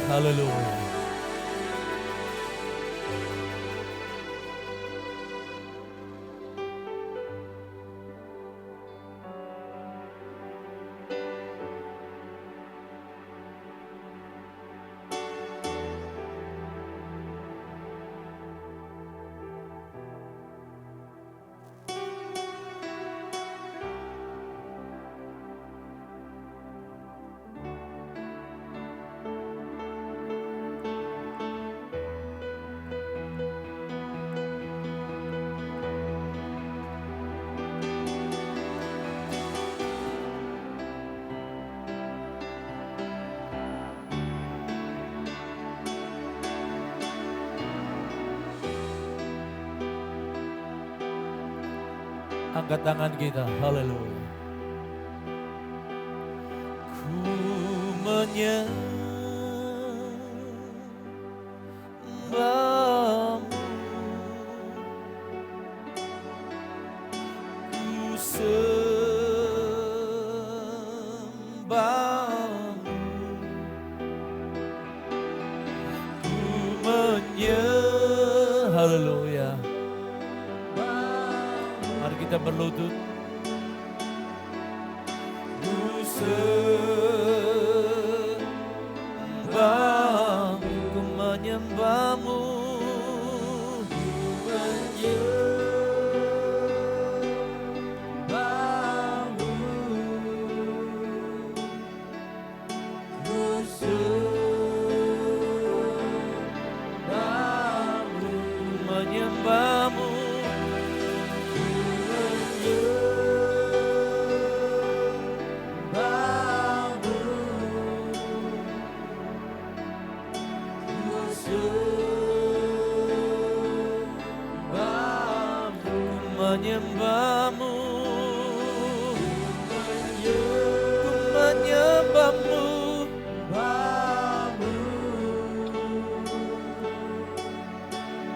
Haleluya. Angkat tangan kita, haleluya. Ku menyembahmu, ku sembahmu, ku haleluya. Mari kita berlutut. Ku sembahmu, ku menyembahmu, ku menyembahmu, ku sembahmu, ku menyembahmu. Menyembahmu, ku menyembahmu,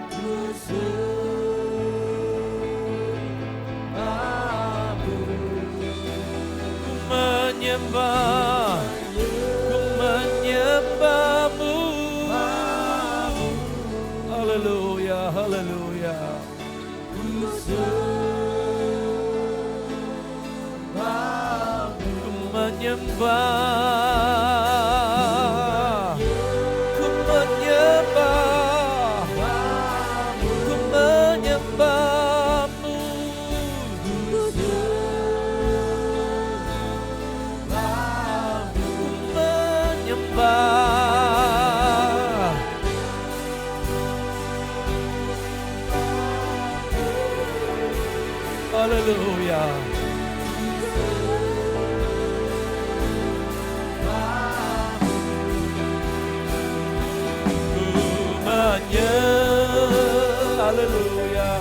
ku sembahmu, ku menyembah, ku menyembahmu, haleluya, haleluya. Ku menyembah, ku menyembah, ku menyembahmu, ku menyembah. Haleluya. Haleluya.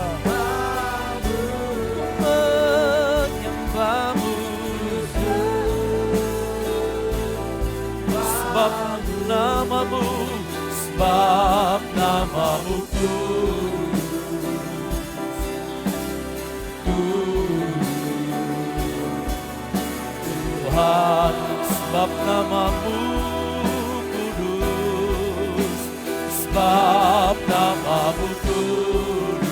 Menyembahmu, sebab namamu, sebab namamu Tuhan, sebab namamu kudus, sebab namamu kudus,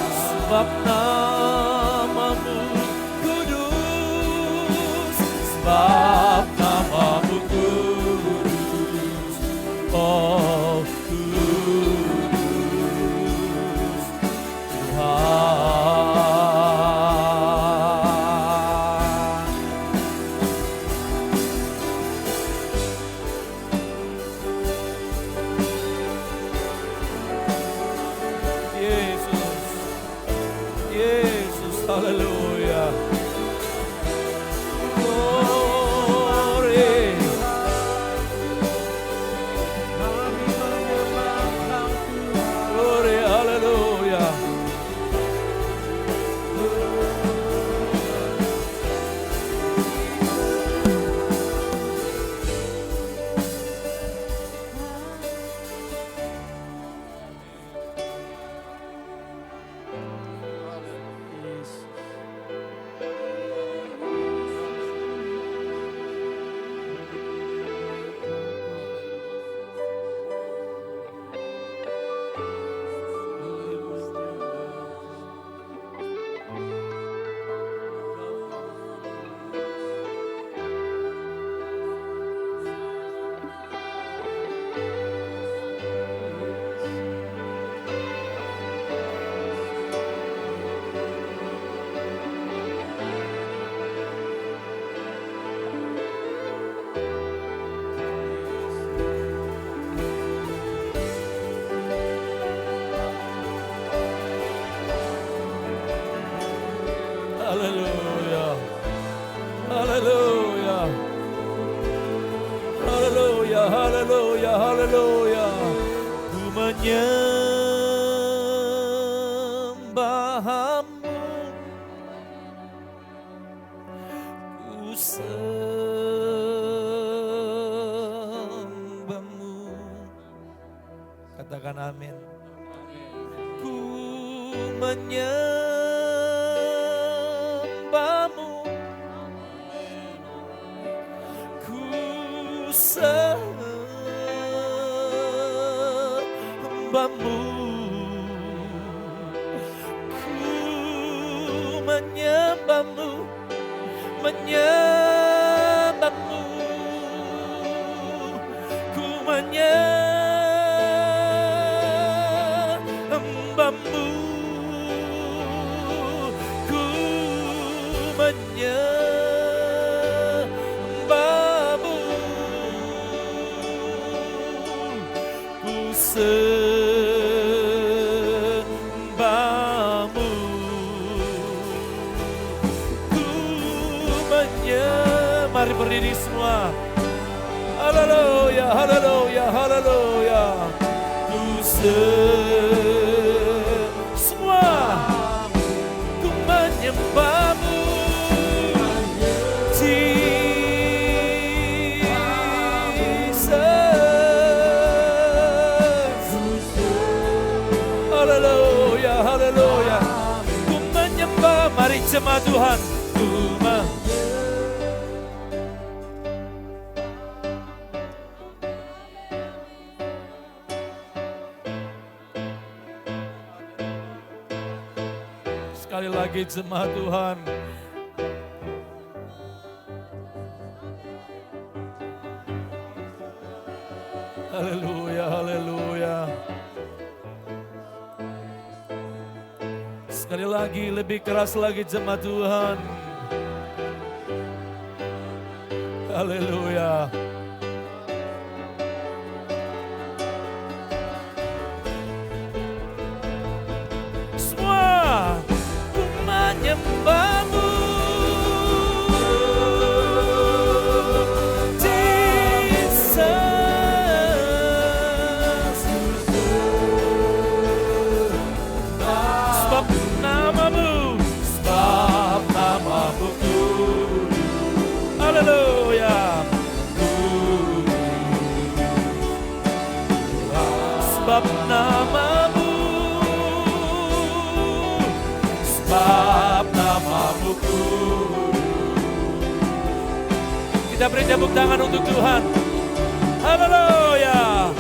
sebab namamu kudus, sebab namamu kudus, oh kudus Tuhan. Yesus, Yesus, haleluya. Oh, haleluya, haleluya, haleluya, haleluya, haleluya. Ku menyembah-Mu, ku sembah-Mu. Katakan amin. Ku menyembah-Mu, ku sembah-Mu, ku menyembah-Mu, menyembah-Mu, ku menyembah-Mu, ku menyembah-Mu, ku sembah-Mu, ku menyembah. Mari berdiri semua. Haleluya, haleluya, haleluya. Ku semua, ku menyembah-Mu, Jesus. Haleluya, haleluya. Ku menyembah, mari jemaat Tuhan. Sekali lagi jemaat Tuhan. Haleluya, haleluya. Sekali lagi, lebih keras lagi jemaat Tuhan. Haleluya. Semua ku menyembah-Mu, Jesus. Sebab nama-Mu, sebab nama-Mu kudus. Haleluya. Sebab nama-Mu, sebab nama-Mu kudus. Kita beri tepuk tangan untuk Tuhan. Haleluya,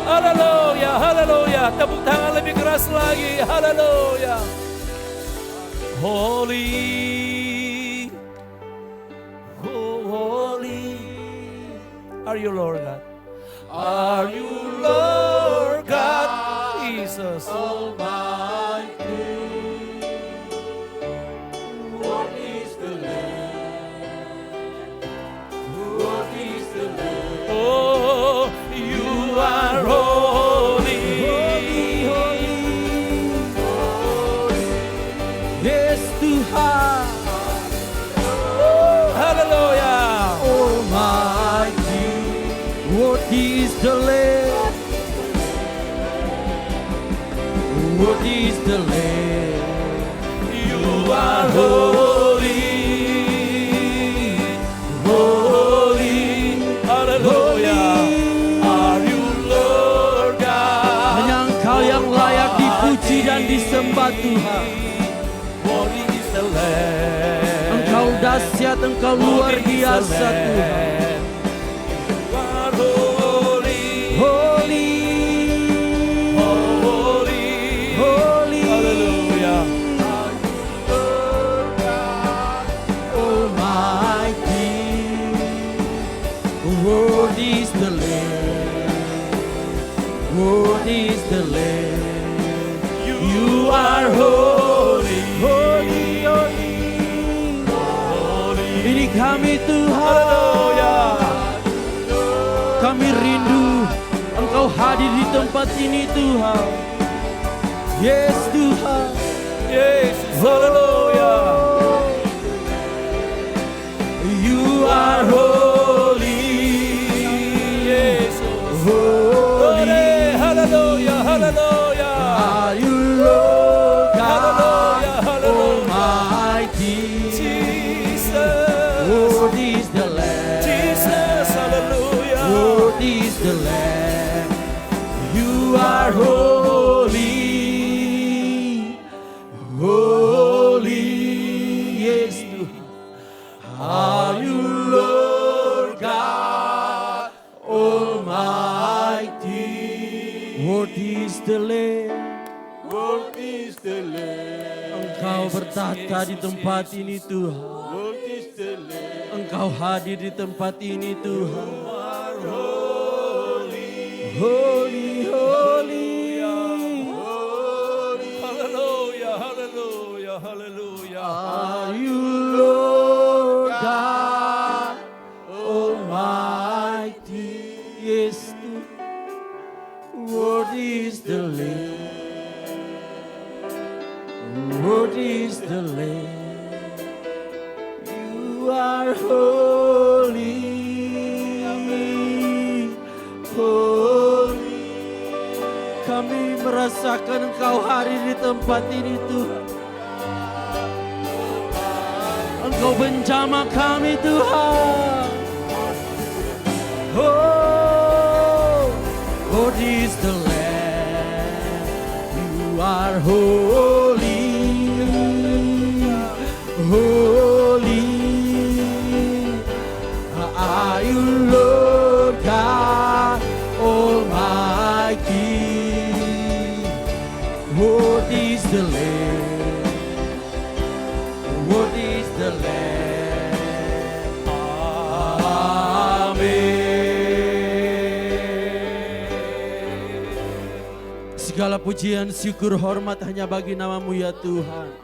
haleluya, haleluya. Tepuk tangan lebih keras lagi. Haleluya. Holy, oh holy, are you Lord God? Are you Lord God, Jesus Almighty? What is the Lamb? What is the Lamb? Oh, you are holy, holy, holy. Yes, Tuhan. Hallelujah. Almighty. What is the Lamb? What is the Lamb? You are holy, holy, hallelujah. Are you Lord God? Hanya Engkau yang layak dipuji dan disembah Tuhan. What is the Lamb? Engkau dahsyat, Engkau luar biasa Tuhan. What is the Lamb? You are holy, Holy, holy, holy. ini kami Tuhan. Kami rindu Engkau hadir di tempat ini Tuhan. Yes Tuhan. Yesus, haleluya. Jesus. Worthy is the Lamb. Jesus, hallelujah. Worthy is the Lamb. You are holy. Holy. Yes, Tuhan. Are you Lord God Almighty? Worthy is the Lamb. Worthy is the Lamb. Engkau bertahta di tempat ini Tuhan. Worthy is the Lamb. Engkau hadir di tempat ini Tuhan. Holy, Holy, holy. Hallelujah, hallelujah, hallelujah. Are you Lord God Almighty? Yes, worthy is the Lamb. Worthy is the Lamb. You are holy. Holy. Kami merasakan Engkau hadir di tempat ini Tuhan. Engkau menjamah kami Tuhan. Oh, worthy is the Lamb. You are holy. Holy. Are you Lord God Almighty? Worthy is the Lamb. Worthy is the Lamb. Amin. Segala pujian, syukur, hormat hanya bagi nama-Mu ya Tuhan.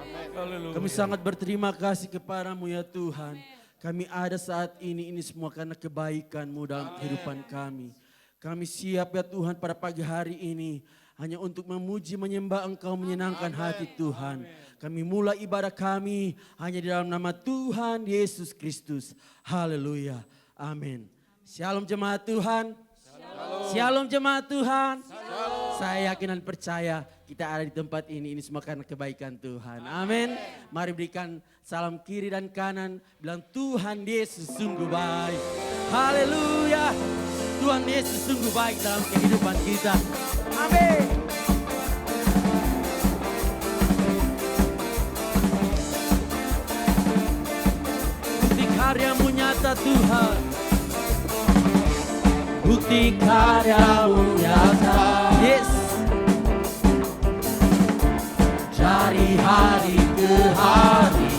Kami sangat berterima kasih kepadamu ya Tuhan. Kami ada saat ini semua karena kebaikan-Mu dalam kehidupan kami. Kami siap ya Tuhan pada pagi hari ini hanya untuk memuji, menyembah Engkau, menyenangkan hati Tuhan. Kami mulai ibadah kami hanya di dalam nama Tuhan Yesus Kristus. Haleluya. Amin. Shalom jemaat Tuhan. Shalom jemaat Tuhan. Saya yakin dan percaya kita ada di tempat ini semua karena kebaikan Tuhan. Amin. Mari berikan salam kiri dan kanan. Bilang Tuhan Yesus sungguh baik. Haleluya. Tuhan Yesus sungguh baik dalam kehidupan kita. Amin. Bukti karya-Mu nyata Tuhan. Bukti karya-Mu nyata. Yes. Dari hari ke hari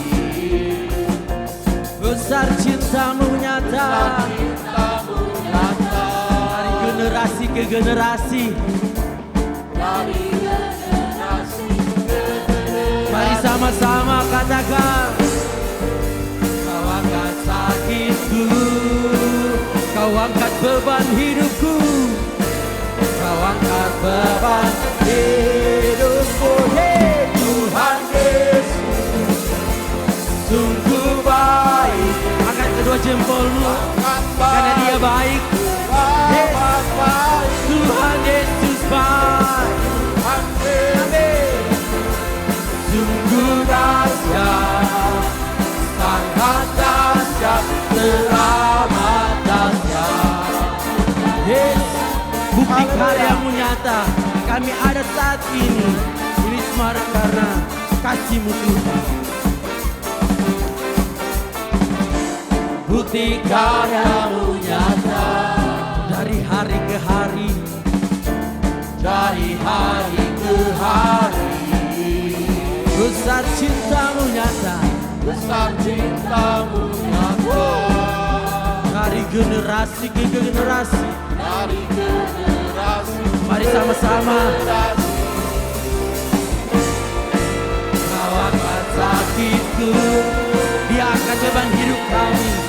besar cinta-Mu nyata. Dari generasi ke generasi. Mari sama-sama katakan. Kau angkat sakitku, Kau angkat beban hidupku, Kau angkat beban hidupku. Hey, Tuhan Yesus sungguh baik. Angkat kedua jempolmu karena Dia baik. Yes. Tuhan Yesus baik. Amin. Sungguh dahsyat, sangat dahsyat, teramat dahsyat. Yes. Bukti karya-Mu nyata. Kami ada saat ini semua karena kasih-Mu Tuhan. Bukti karya-Mu nyata. Dari hari ke hari, dari hari ke hari, besar cinta-Mu nyata. Besar cinta-Mu nyata. Dari generasi ke generasi, dari generasi. Mari sama-sama. Kau angkat sakitku, Dia angkat beban hidup kami.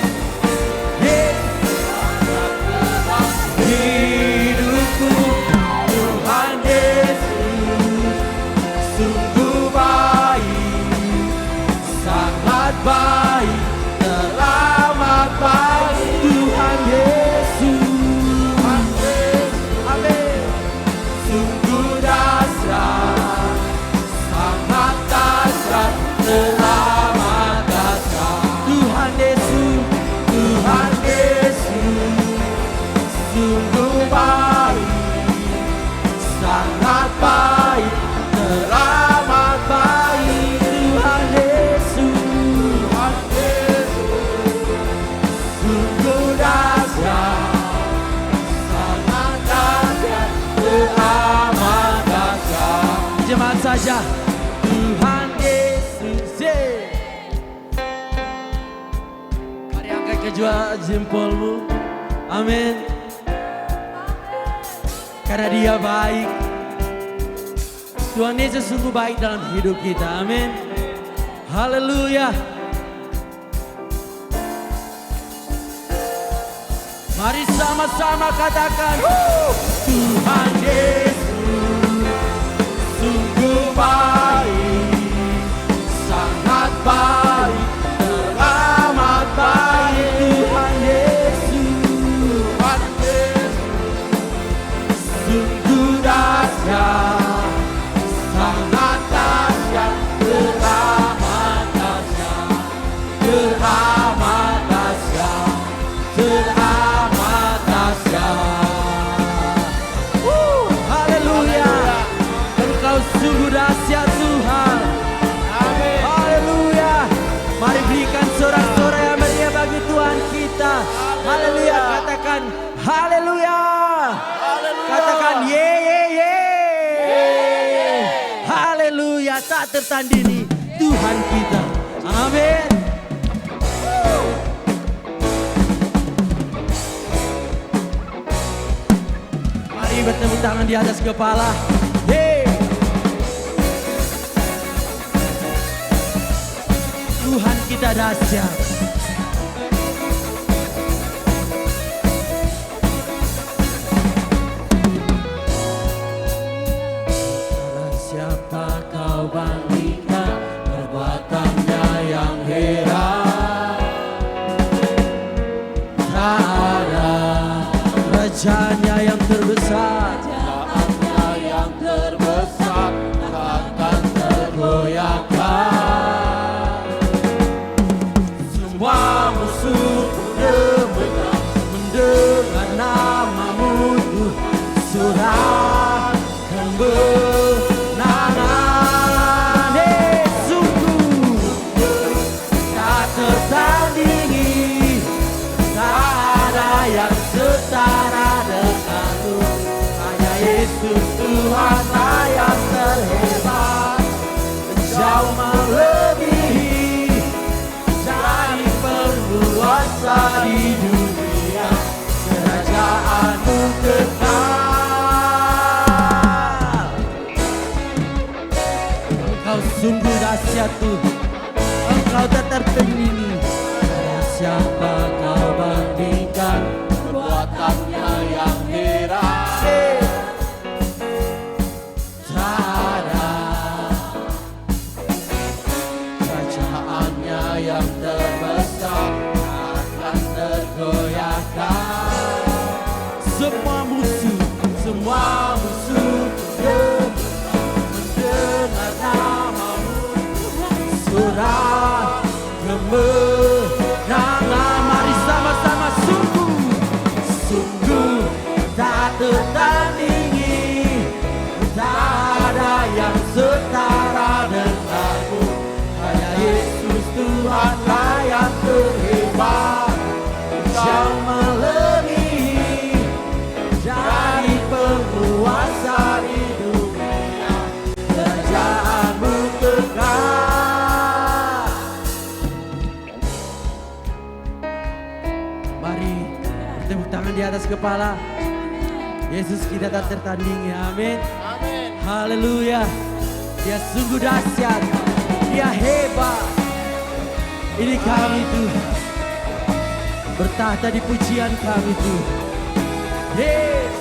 Hidupku, Tuhan Yesus sungguh baik, sangat baik, teramat baik. Tuhan Yesus, amin. Sungguh dahsyat, sangat dahsyat, teramat jua jempolmu. Amin. Karena Dia baik. Tuhan Yesus sungguh baik dalam hidup kita. Amin. Haleluya. Mari sama-sama katakan, Tuhan Yesus sungguh baik, sangat baik, teramat baik. Tuhan Yesus, sungguh dahsyat, sangat dahsyat, teramat dahsyat, teramat dahsyat, teramat dahsyat. Haleluya. Engkau sungguh dahsyat Tuhan. Amin. Haleluya. Mari berikan sorak-sorai yang meriah bagi Tuhan kita. Haleluya. Katakan haleluya. Katakan ye ye ye. Haleluya. Tak tertandingi Tuhan kita. Amin. Mari bertepuk tangan di atas kepala. Hey. Tuhan kita dahsyat. Siapa kau bandingkan perbuatannya yang heran? Tak ada rajanya yang terbesar, Jalannya yang terbesar takkan tergoyahkan. semua musuh mendengar namamu Tuhan, surah kemenangan. Sungguh tak tertandingi, tak ada yang setara denganmu. Hanya Yesus Tuhanlah yang terhebat, jauh melebihi dari penguasa di dunia. Kerajaanmu kekal. Engkau sungguh dahsyat Tuhan, Engkau tak tertandingi. Siapa kau bandingkan Perbuatannya yang heran. tak ada Kerajaannya yang terbesar takkan tergoyahkan. semua musuh mendengar namamu, surah kemenangan. Mari sama-sama sungguh tak tertandingi, tak ada yang setara denganmu. Hanya Yesus Tuhanlah yang terhebat, jauh melebihi dari penguasa di dunia. Kerajaanmu kekal. Mari bertepuk tangan di atas kepala. Yesus kita tak tertandingi. Amin. Haleluya. Dia sungguh dahsyat. Dia hebat. Ini kami Tuhan, bertahta di pujian kami Tuhan. Yes.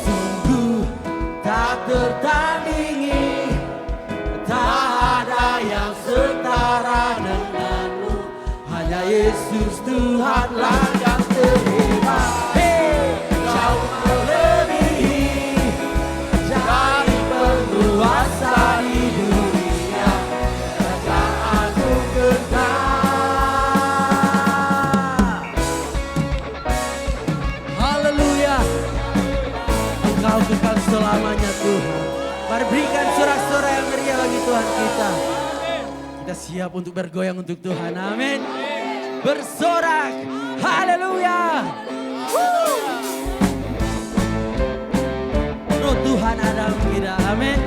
Sungguh tak tertandingi, tak ada yang setara denganmu. Hanya Yesus Tuhanlah yang terhebat. Hey, jauh melebihi dari penguasa di dunia. Kerajaanmu kekal. Haleluya. Engkau kekal selamanya Tuhan. Mari berikan sorak-sorai yang meriah bagi Tuhan kita. Kita siap untuk bergoyang untuk Tuhan. Amin. Bersorak. Haleluya. Roh Tuhan ada dalam kita. Amin.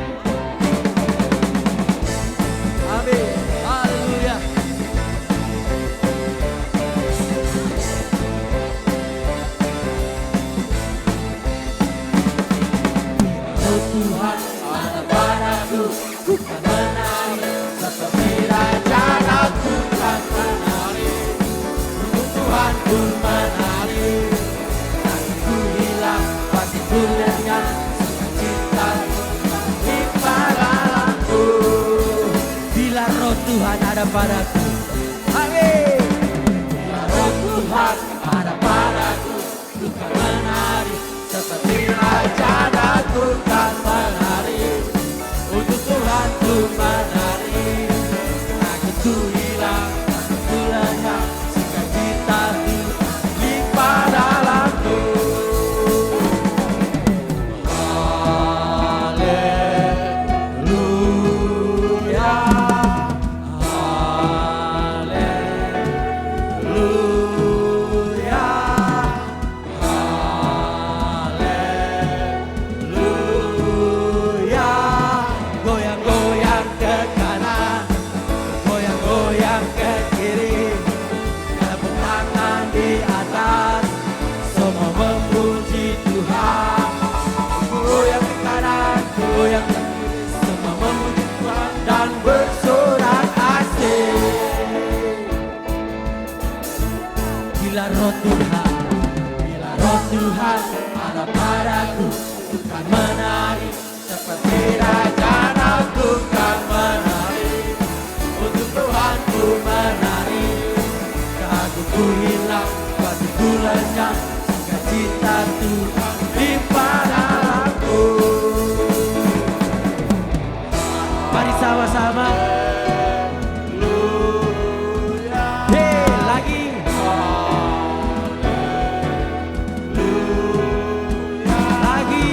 Amin. Haleluya. roh Tuhan ada padaku. Amin. Bila roh Tuhan ada padaku, ku kan menari seperti raja dan ku kan menari. Untuk Tuhan ku menari, aku tu hilang, aku tu lenyap, sukacita tu limpah dalamku. Haleluya, haleluya, haleluya. Goyang-goyang ke kanan, goyang-goyang ke kiri, tepuk tangan di atas, semua memuji Tuhan. Goyang ke kanan, goyang ke kiri, semua memuji Tuhan dan bersorak asik. Bila roh Tuhan ada padaku, ku kan menari seperti raja dan ku kan menari. Untuk Tuhan ku menari, kagumku hilang, batuku lenyap, sukacita Tuhan limpah dalamku. Mari sama-sama. Hei, lagi. Lagi,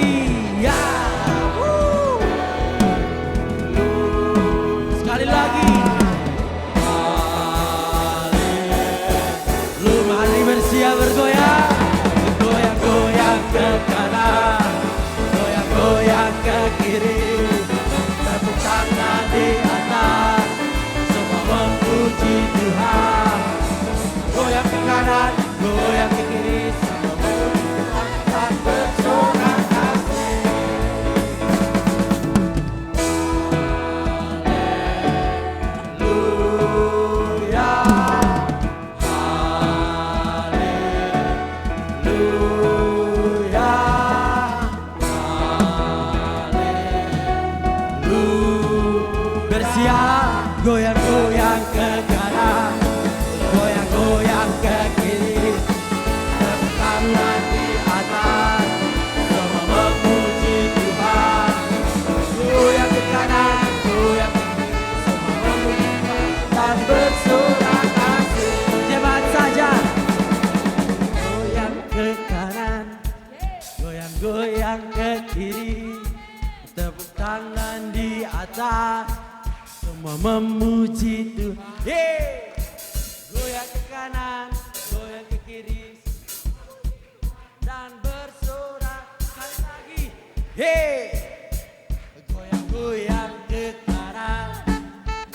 ya. Sekali lagi. Lu mari bersiap bergoyang. Goyang-goyang ke kanan, goyang-goyang ke kiri, tepuk tangan di atas, semua memuji Tuhan. Goyang ke kanan, goyang ke kiri, semua memuji Tuhan dan bersorak asik. Haleluya, haleluya, haleluya. Bersiap, goyang-goyang ke kanan, goyang-goyang ke kiri, tepuk tangan di atas, semua memuji Tuhan. Goyang ke kanan, goyang ke kiri, semua memuji Tuhan dan bersorak asik. Cepat saja. Goyang ke kanan, goyang-goyang ke kiri, tepuk tangan di atas, semua memuji Tuhan. Yeay! Goyang ke kanan, goyang ke kiri, dan bersorak sekali lagi. Yeay! Goyang-goyang ke kanan,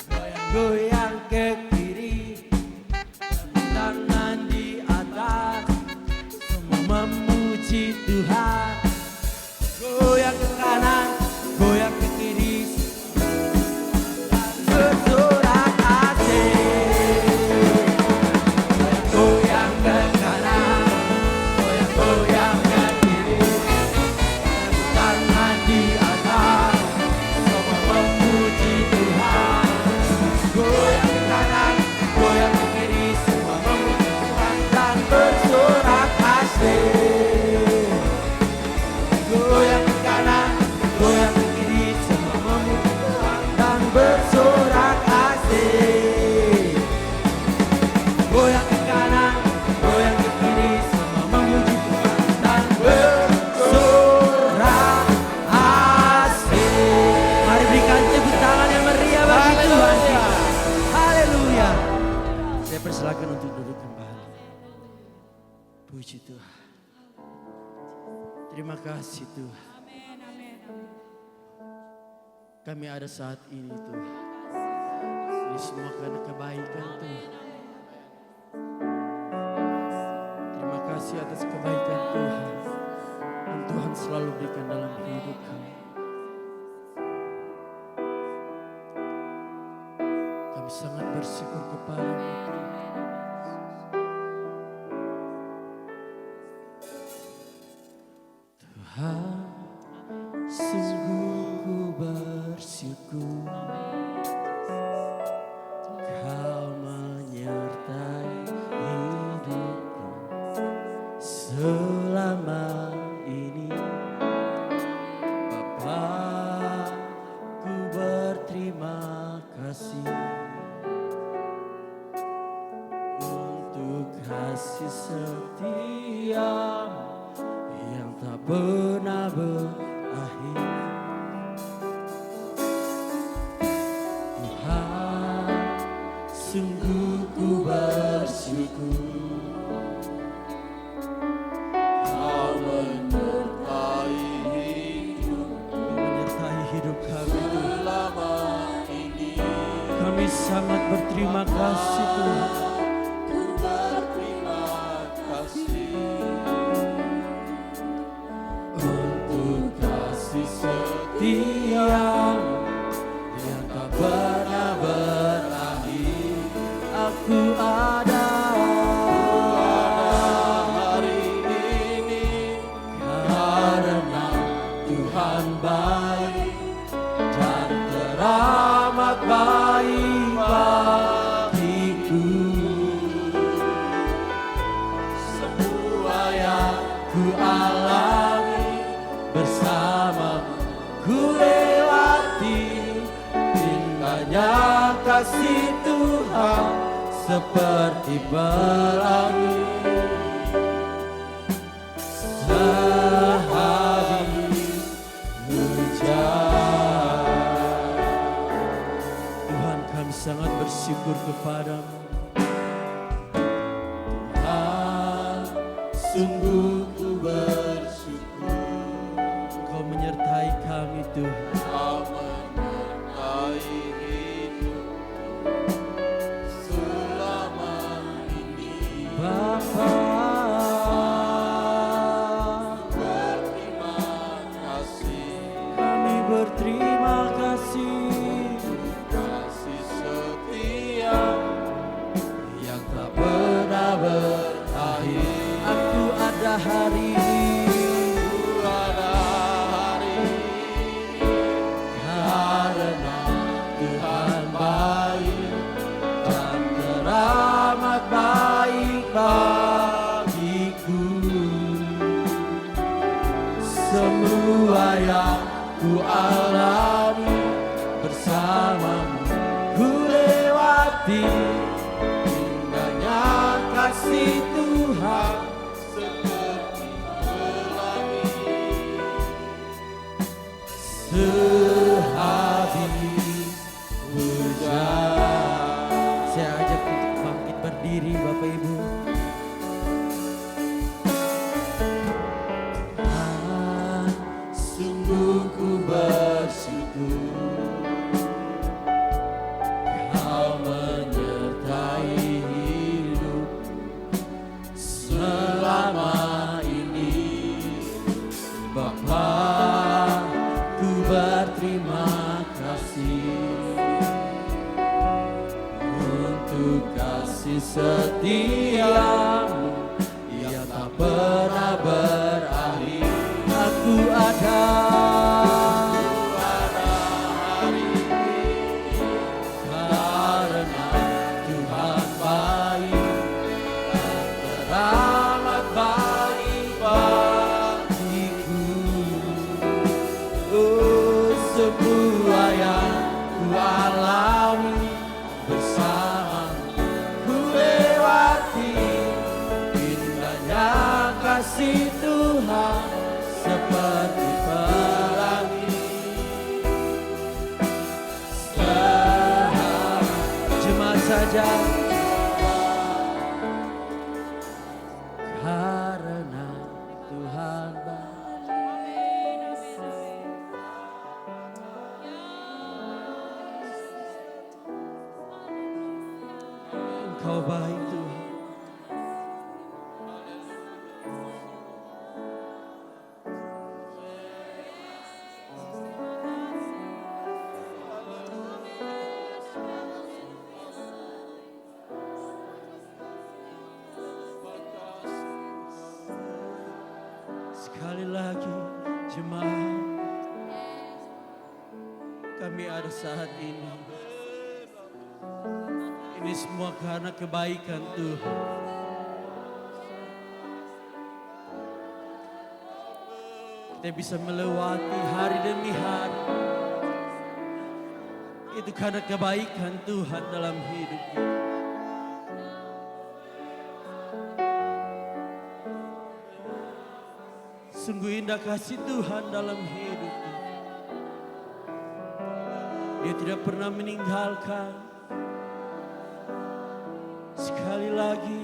goyang-goyang ke kiri, tepuk tangan di atas, semua memuji Tuhan. Goyang ke kanan, goyang ke kiri, dan bersorak asik. Goyang ke kanan, goyang-goyang ke kiri, tepuk tangan di atas, semua memuji Tuhan. Goyang ke kanan, goyang ke kiri, semua memuji Tuhan dan bersorak asik. Goyang ke kanan, goyang ke kiri, semua memuji Tuhan dan bersorak asik. Goyang ke kanan, goyang ke kiri, semua memuji Tuhan dan bersorak asik. Mari berikan tepuk tangan yang meriah bagi Tuhan kita. Haleluya. Saya persilakan untuk duduk kembali. Puji Tuhan. Terima kasih Tuhan. Kami ada saat ini Tuhan. Ini semua karena kebaikan Tuhan. Terima kasih atas kebaikan Tuhan. Dan Tuhan selalu berikan dalam hidup kami. Kami sangat bersyukur kepada-Mu Tuhan. Tuhan, sungguh ku bersyukur kasih, untuk kasih setia yang tak pernah berakhir. Tuhan, sungguh ku bersyukur Kau menyertai hidup kami selama ini. Kami sangat berterima kasih Tuhan. Ku berterima kasih untuk kasih setia yang tak pernah berakhir. Aku ada hari ini karena Tuhan baik dan teramat baik bagiku. Semua yang ku alami bersamamu ku lewati, indahnya kasih Tuhan seperti pelangi. Sehabis hujan, Tuhan kami sangat bersyukur kepadamu. Tuhan, sungguh ku bersyukur Kau menyertai kami Tuhan. Kau menyertai hidup selama ini. Bapa, berterima kasih. Kami berterima kasih. Kasih setia yang tak pernah berakhir. Aku ada hari ini. Aku ada hari ini karena Tuhan baik dan teramat baik bagiku. Semua yang ku alami bersamamu ku lewati, indahnya kasih Tuhan seperti pelangi. Sehabis hujan. Saya ajak untuk bangkit berdiri Bapak Ibu. Tuhan, sungguh ku bersyukur Kau menyertai hidup selama ini. Bapa, ku berterima kasih untuk kasih setiamu yang tak pernah berakhir. Aku ada hari ini karena Tuhan baik dan teramat baik bagiku. Oh, semua yang ku alami bersamamu ku lewati, indahnya kasih Tuhan seperti pelangi. Jemaat saja. Karena Tuhan baik. Engkau baik Tuhan. Sekali lagi jemaat, kami ada saat ini. Ini semua karena kebaikan Tuhan. Kita bisa melewati hari demi hari. Itu karena kebaikan Tuhan dalam hidup kita. Sungguh indah kasih Tuhan dalam hidup kita. Dia tidak pernah meninggalkan. Sekali lagi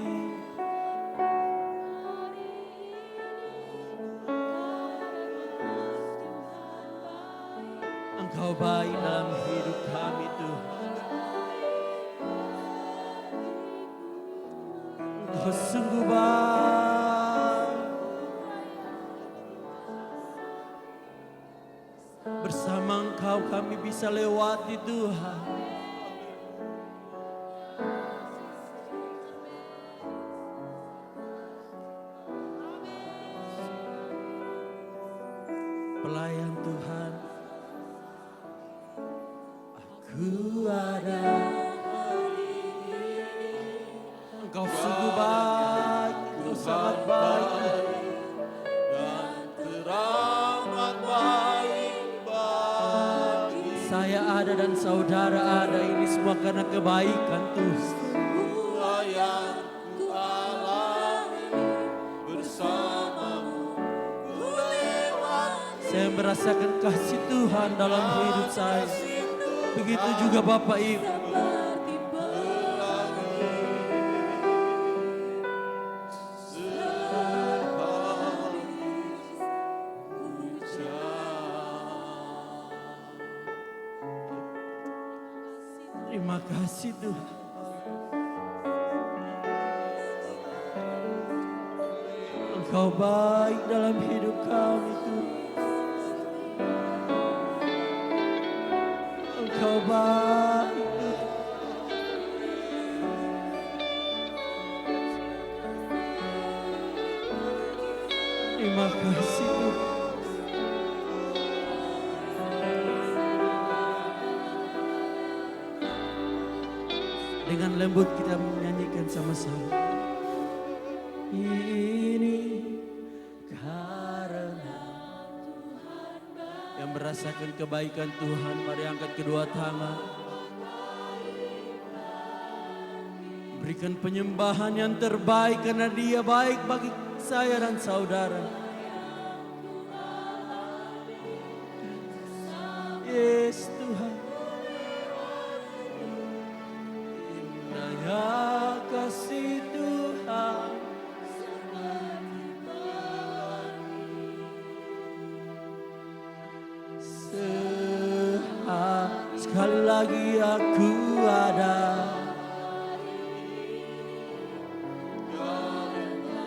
Engkau baik dalam hidup kami Tuhan. Engkau sungguh baik. Bersama Engkau kami bisa lewati Tuhan. Pelayan Tuhan, aku ada. Engkau sungguh baik, Engkau sangat baik. Dan teramat baik bagi Saya ada dan saudara ada, ini semua karena kebaikan Tuhan. semua yang ku alami. Bersamamu ku lewat. Saya merasakan kasih Tuhan dalam hidup saya. Begitu juga Bapak Ibu. Terima kasih Tuhan. Engkau baik dalam hidup kami Tuhan. Engkau baik Tuhan. Terima kasih Tuhan. Dengan lembut kita menyanyikan sama-sama. Ini karena yang merasakan kebaikan Tuhan, mari angkat kedua tangan. Berikan penyembahan yang terbaik karena Dia baik bagi saya dan saudara. Yes Tuhan. Indahnya kasih Tuhan. Sekali lagi aku ada.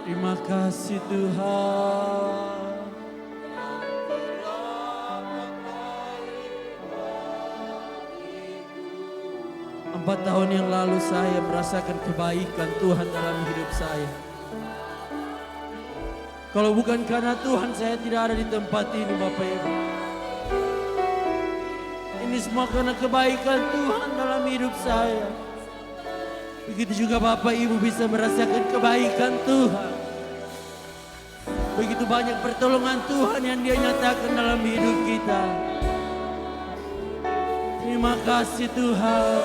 Terima kasih Tuhan. Empat tahun yang lalu saya merasakan kebaikan Tuhan dalam hidup saya. Kalau bukan karena Tuhan, saya tidak ada di tempat ini Bapak Ibu. Ini semua karena kebaikan Tuhan dalam hidup saya. Begitu juga Bapak Ibu bisa merasakan kebaikan Tuhan. Begitu banyak pertolongan Tuhan yang Dia nyatakan dalam hidup kita. Terima kasih Tuhan.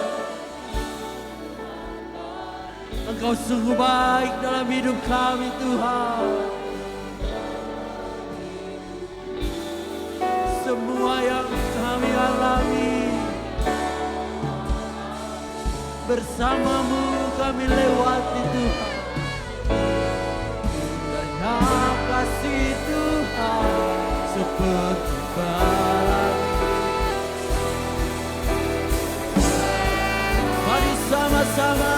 Engkau sungguh baik dalam hidup kami Tuhan. Semua yang kami alami, bersamamu kami lewati Tuhan. Indahnya kasih Tuhan seperti pelangi. Mari sama-sama.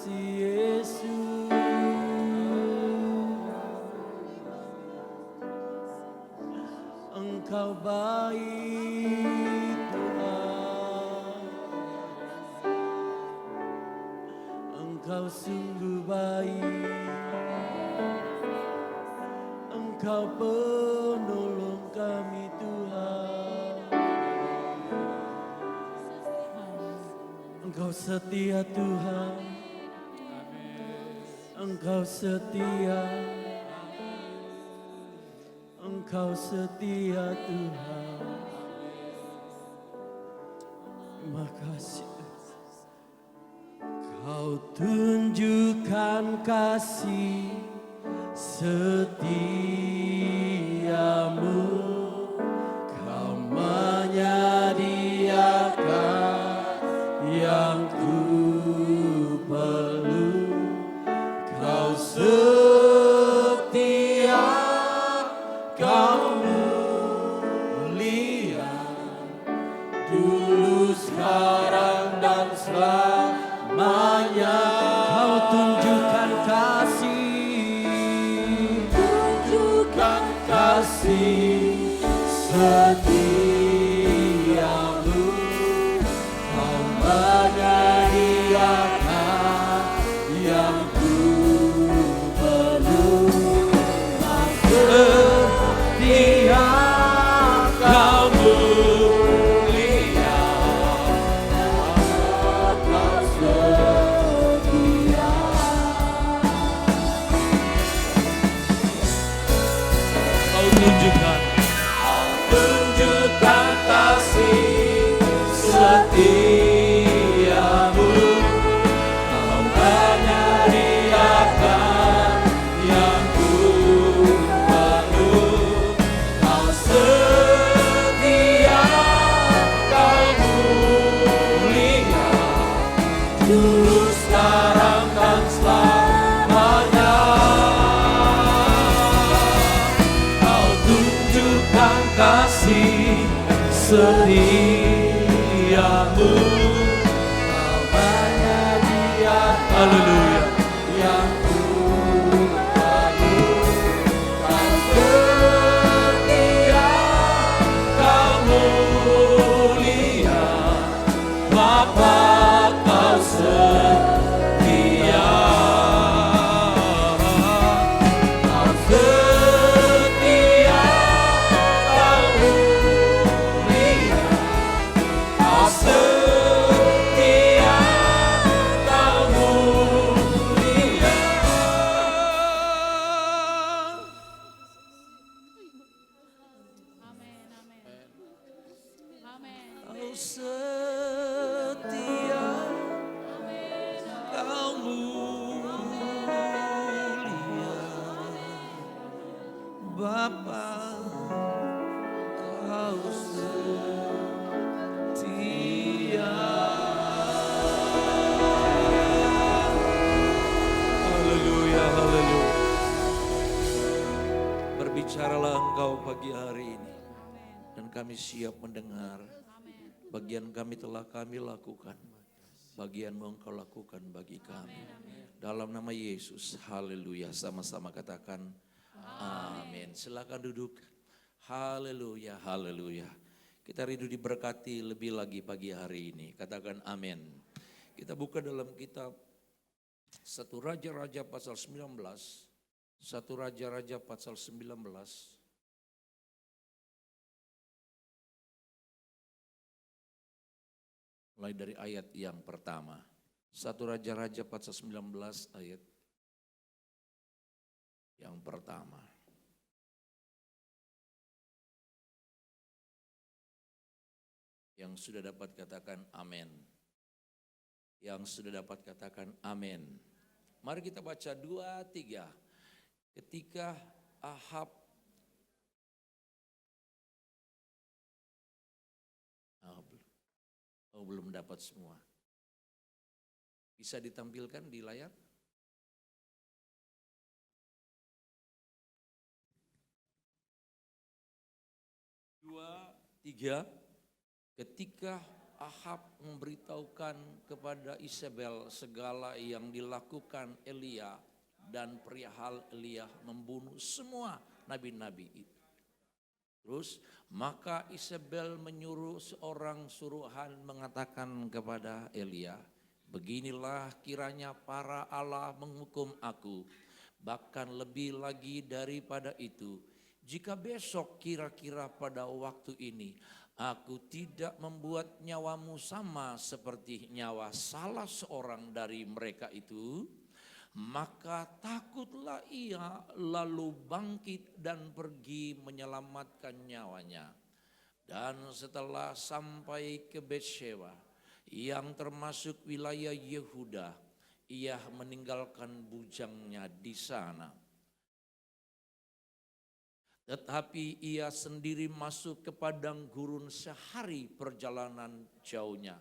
kasih Yesus. Engkau baik Tuhan, Engkau sungguh baik, Engkau penolong kami Tuhan. Engkau setia Tuhan, Engkau setia, Engkau setia Tuhan. Terima kasih. Kau tunjukkan kasih setiamu, Kau menyediakan yang ku perlu. Kau setia, Kau mulia, dulu, sekarang, dan selamanya. Kau tunjukkan kasih, tunjukkan kasih setiamu, Kau menyediakan yang ku perlu. Setia, Kau mulia, Kau setia. Kau tunjukkan Kasih setiamu, Kau menyediakan yang ku perlu. Kau setia, Kau mulia, dulu, sekarang, dan selamanya. Kau tunjukkan kasih setiamu, Kau menyediakan Haleluya. yang ku perlu. Kau setia, Kau mulia, Bapa, Kau setia. Kau setia, Kau mulia, Kau setia, Kau mulia. Kau setia, Kau mulia, Bapa, Kau setia. Haleluya, haleluya. Berbicaralah Engkau pagi hari ini. Dan kami siap mendengar. Bagian kami telah kami lakukan. Bagian-Mu Engkau lakukan bagi kami. Dalam nama Yesus, haleluya. Sama-sama katakan amin. Silakan duduk. Haleluya, haleluya. Kita rindu diberkati lebih lagi pagi hari ini. Katakan amin. Kita buka dalam kitab 1 Raja-Raja pasal 19. 1 Raja-Raja pasal 19. Mulai dari ayat yang pertama. 1 Raja-Raja pasal 19 ayat yang pertama. Yang sudah dapat katakan amin. Yang sudah dapat katakan amin. Mari kita baca 2, 3. Ketika Ahab belum dapat semua. Bisa ditampilkan di layar? Dua, tiga. Ketika Ahab memberitahukan kepada Isabel segala yang dilakukan Elia dan perihal Elia membunuh semua nabi-nabi itu. Terus maka Isabel menyuruh seorang suruhan mengatakan kepada Elia, beginilah kiranya para Allah menghukum aku, bahkan lebih lagi daripada itu. Jika besok kira-kira pada waktu ini aku tidak membuat nyawamu sama seperti nyawa salah seorang dari mereka itu, maka takutlah ia lalu bangkit dan pergi menyelamatkan nyawanya. Dan setelah sampai ke Betsheba yang termasuk wilayah Yehuda, ia meninggalkan bujangnya di sana. Tetapi ia sendiri masuk ke padang gurun sehari perjalanan jauhnya.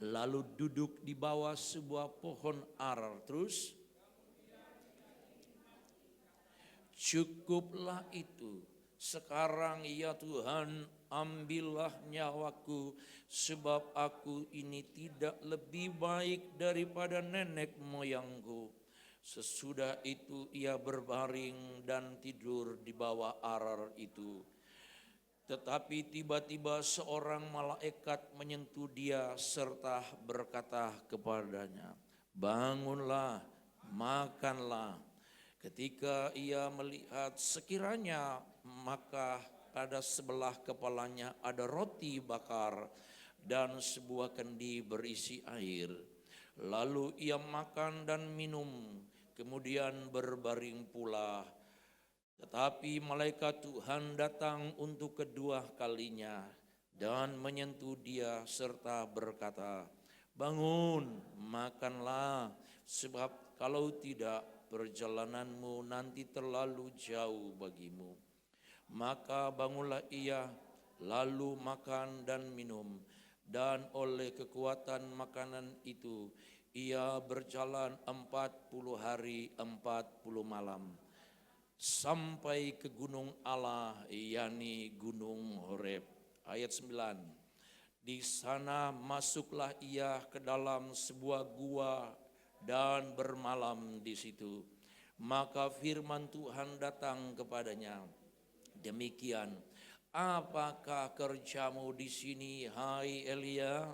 Lalu duduk di bawah sebuah pohon arar. Terus cukuplah itu, sekarang ya Tuhan ambillah nyawaku, sebab aku ini tidak lebih baik daripada nenek moyangku. Sesudah itu ia berbaring dan tidur di bawah arar itu. Tetapi tiba-tiba seorang malaikat menyentuh dia serta berkata kepadanya, bangunlah, makanlah. Ketika ia melihat sekiranya, maka pada sebelah kepalanya ada roti bakar dan sebuah kendi berisi air. Lalu ia makan dan minum, kemudian berbaring pula. Tetapi malaikat Tuhan datang untuk kedua kalinya dan menyentuh dia serta berkata, bangun, makanlah, sebab kalau tidak perjalananmu nanti terlalu jauh bagimu. Maka bangunlah ia, lalu makan dan minum, dan oleh kekuatan makanan itu ia berjalan 40 hari 40 malam sampai ke gunung Allah, yakni gunung Horeb. Ayat 9. Di sana masuklah ia ke dalam sebuah gua dan bermalam di situ. Maka firman Tuhan datang kepadanya, demikian, apakah kerjamu di sini, hai Elia?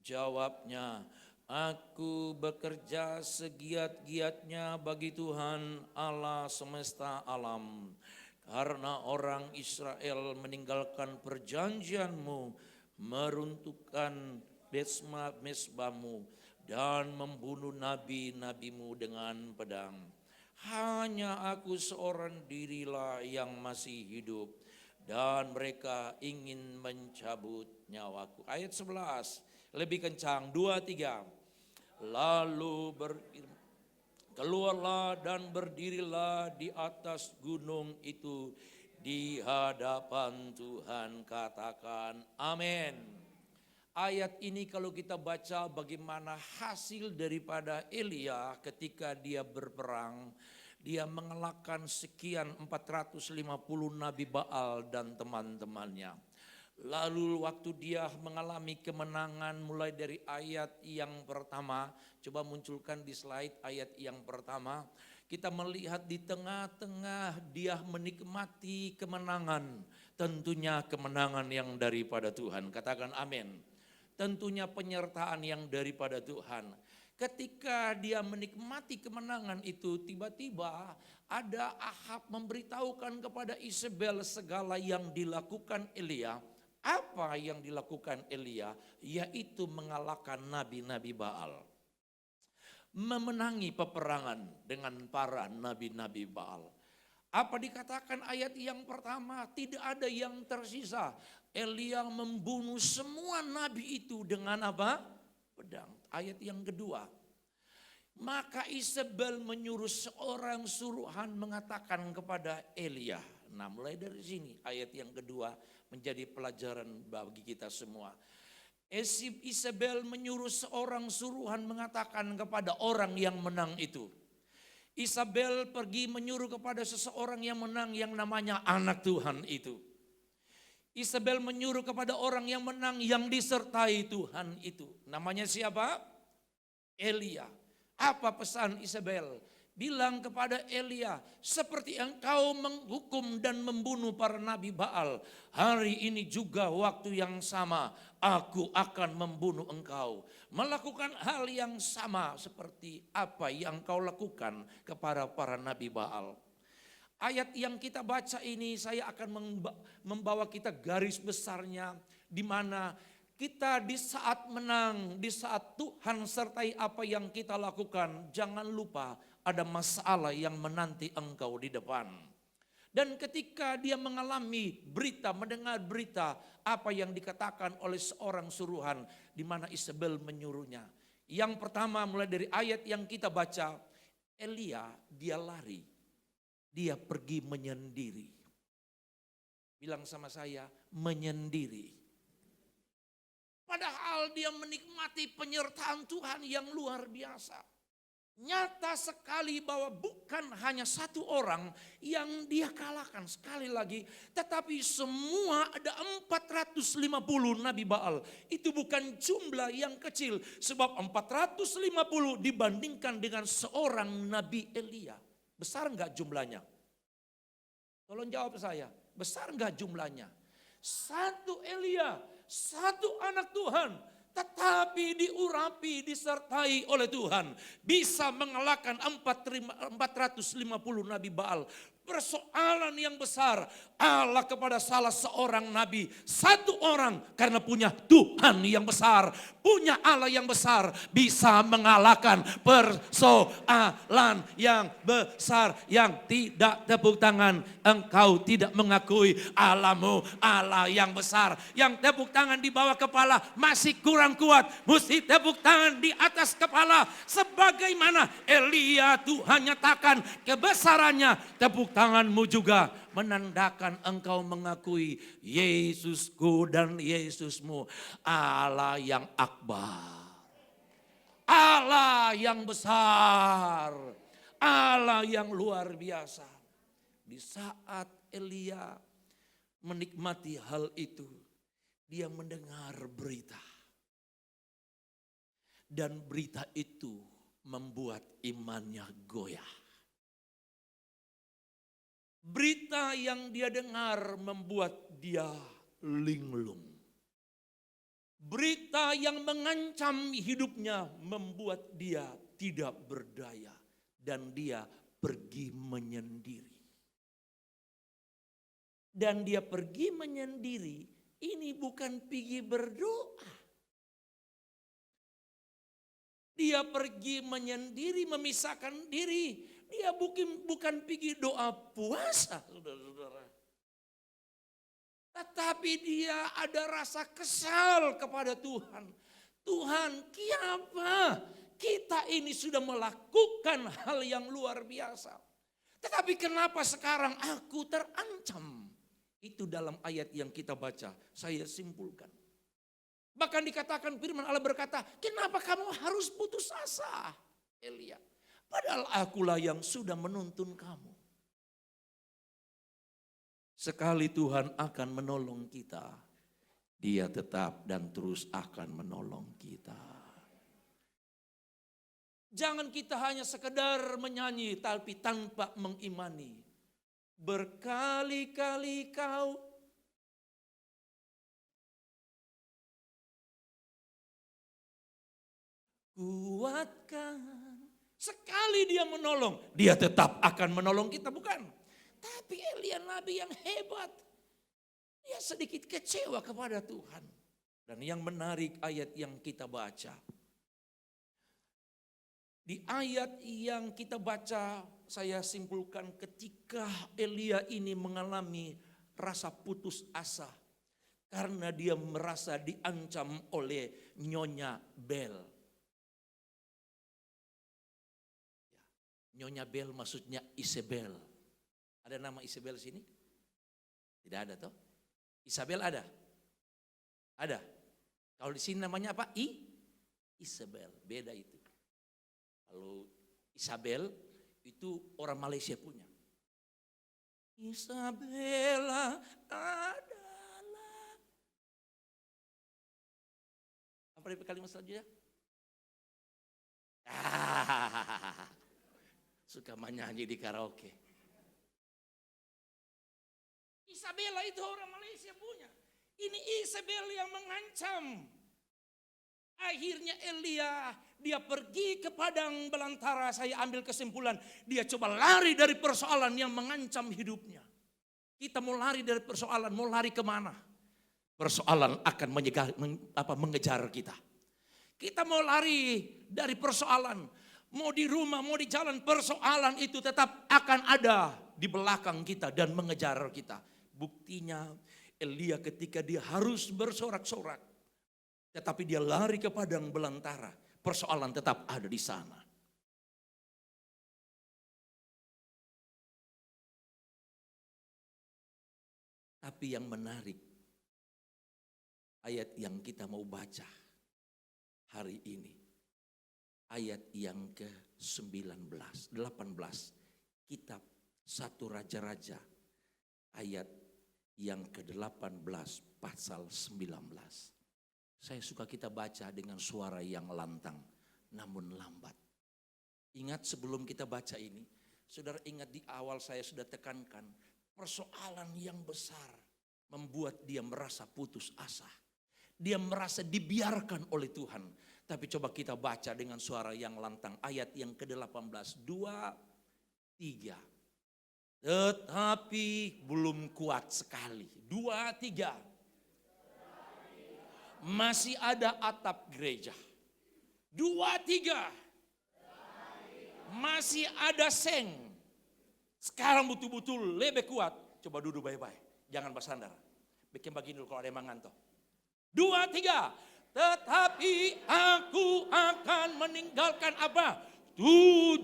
Jawabnya, aku bekerja segiat-giatnya bagi Tuhan Allah semesta alam, karena orang Israel meninggalkan perjanjianmu, meruntuhkan mesbahmu, dan membunuh nabi-nabimu dengan pedang. Hanya aku seorang dirilah yang masih hidup, dan mereka ingin mencabut nyawaku. Ayat 11, lebih kencang, 2, 3. Lalu keluarlah dan berdirilah di atas gunung itu di hadapan Tuhan, katakan amin. Ayat ini kalau kita baca bagaimana hasil daripada Elia ketika dia berperang, dia mengalahkan sekian 450 Nabi Baal dan teman-temannya. Lalu waktu dia mengalami kemenangan mulai dari ayat yang pertama, coba munculkan di slide ayat yang pertama, kita melihat di tengah-tengah dia menikmati kemenangan, tentunya kemenangan yang daripada Tuhan, katakan amin. Tentunya penyertaan yang daripada Tuhan. Ketika dia menikmati kemenangan itu, tiba-tiba ada Ahab memberitahukan kepada Isabel segala yang dilakukan Elia. Apa yang dilakukan Elia? Yaitu mengalahkan nabi-nabi Baal. Memenangi peperangan dengan para nabi-nabi Baal. Apa dikatakan ayat yang pertama? Tidak ada yang tersisa. Elia membunuh semua nabi itu dengan apa? Pedang. Ayat yang kedua. Maka Isabel menyuruh seorang suruhan mengatakan kepada Elia. Nah, mulai dari sini ayat yang kedua menjadi pelajaran bagi kita semua. Isabel menyuruh seorang suruhan mengatakan kepada orang yang menang itu. Isabel pergi menyuruh kepada seseorang yang menang yang namanya anak Tuhan itu. Isabel menyuruh kepada orang yang menang yang disertai Tuhan itu. Namanya siapa? Elia. Apa pesan Isabel? Bilang kepada Elia, seperti engkau menghukum dan membunuh para nabi Baal, hari ini juga waktu yang sama aku akan membunuh engkau. Melakukan hal yang sama seperti apa yang kau lakukan kepada para nabi Baal. Ayat yang kita baca ini saya akan membawa kita garis besarnya, di mana kita di saat menang, di saat Tuhan sertai apa yang kita lakukan, jangan lupa ada masalah yang menanti engkau di depan. Dan ketika dia mengalami berita, mendengar berita apa yang dikatakan oleh seorang suruhan, di mana Isabel menyuruhnya. Yang pertama mulai dari ayat yang kita baca, Elia dia lari, dia pergi menyendiri. Bilang sama saya, menyendiri. Padahal dia menikmati penyertaan Tuhan yang luar biasa. Nyata sekali bahwa bukan hanya satu orang yang dia kalahkan sekali lagi. Tetapi semua ada 450 Nabi Baal. Itu bukan jumlah yang kecil. Sebab 450 dibandingkan dengan seorang Nabi Elia. Besar enggak jumlahnya? Tolong jawab saya. Besar enggak jumlahnya? Satu Elia, satu anak Tuhan. Tetapi diurapi, disertai oleh Tuhan. Bisa mengalahkan 450 Nabi Baal. Persoalan yang besar, Allah kepada salah seorang nabi, satu orang karena punya Tuhan yang besar, punya Allah yang besar, bisa mengalahkan persoalan yang besar yang tidak tepuk tangan. Engkau tidak mengakui Allahmu Allah yang besar, yang tepuk tangan di bawah kepala masih kurang kuat, mesti tepuk tangan di atas kepala. Sebagaimana Elia Tuhan nyatakan kebesarannya, tepuk tanganmu juga menandakan engkau mengakui Yesusku dan Yesusmu Allah yang akbar, Allah yang besar, Allah yang luar biasa. Di saat Elia menikmati hal itu, dia mendengar berita. Dan berita itu membuat imannya goyah. Berita yang dia dengar membuat dia linglung. Berita yang mengancam hidupnya membuat dia tidak berdaya. Dan dia pergi menyendiri. Dan dia pergi menyendiri, ini bukan pergi berdoa. Dia pergi menyendiri, memisahkan diri. Dia bukan pergi doa puasa, saudara-saudara. Tetapi dia ada rasa kesal kepada Tuhan. Tuhan, kenapa kita ini sudah melakukan hal yang luar biasa. Tetapi kenapa sekarang aku terancam? Itu dalam ayat yang kita baca, saya simpulkan. Bahkan dikatakan firman Allah berkata, kenapa kamu harus putus asa, Elia? Padahal akulah yang sudah menuntun kamu. Sekali Tuhan akan menolong kita, Dia tetap dan terus akan menolong kita. Jangan kita hanya sekedar menyanyi tapi tanpa mengimani. Berkali-kali kau kuatkan. Sekali dia menolong, dia tetap akan menolong kita, bukan? Tapi Elia nabi yang hebat, dia sedikit kecewa kepada Tuhan. Dan yang menarik ayat yang kita baca. Di ayat yang kita baca, saya simpulkan ketika Elia ini mengalami rasa putus asa. Karena dia merasa diancam oleh Nyonya Bel. Nyonya Bel maksudnya Isabel. Ada nama Isabel sini? Tidak ada toh? Isabel ada? Ada. Kalau di sini namanya apa? Isabel. Beda itu. Kalau Isabel itu orang Malaysia punya. Isabella adalah Apa dari kalimat selanjutnya? Ah, suka menyanyi di karaoke. Isabella itu orang Malaysia punya. Ini Isabel yang mengancam. Akhirnya Elia, dia pergi ke padang belantara. Saya ambil kesimpulan, dia coba lari dari persoalan yang mengancam hidupnya. Kita mau lari dari persoalan, mau lari kemana? Persoalan akan mengejar kita. Kita mau lari dari persoalan, mau di rumah, mau di jalan, persoalan itu tetap akan ada di belakang kita dan mengejar kita. Buktinya Elia ketika dia harus bersorak-sorak, tetapi dia lari ke padang belantara, persoalan tetap ada di sana. Tapi yang menarik, ayat yang kita mau baca hari ini, ayat yang ke-18, kitab 1 Raja-Raja, ayat yang ke-18 pasal 19. Saya suka kita baca dengan suara yang lantang namun lambat. Ingat sebelum kita baca ini, saudara ingat di awal saya sudah tekankan, persoalan yang besar membuat dia merasa putus asa. Dia merasa dibiarkan oleh Tuhan. Tapi coba kita baca dengan suara yang lantang. Ayat yang ke-18. 2, 3. Tetapi belum kuat sekali. 2, 3. Masih ada atap gereja. 2, 3. Masih ada seng. Sekarang betul-betul lebih kuat. Coba duduk baik-baik. Jangan bersandar. Bikin begini dulu kalau ada yang mengantuk. 2, 3. Tetapi aku akan meninggalkan apa? 7.000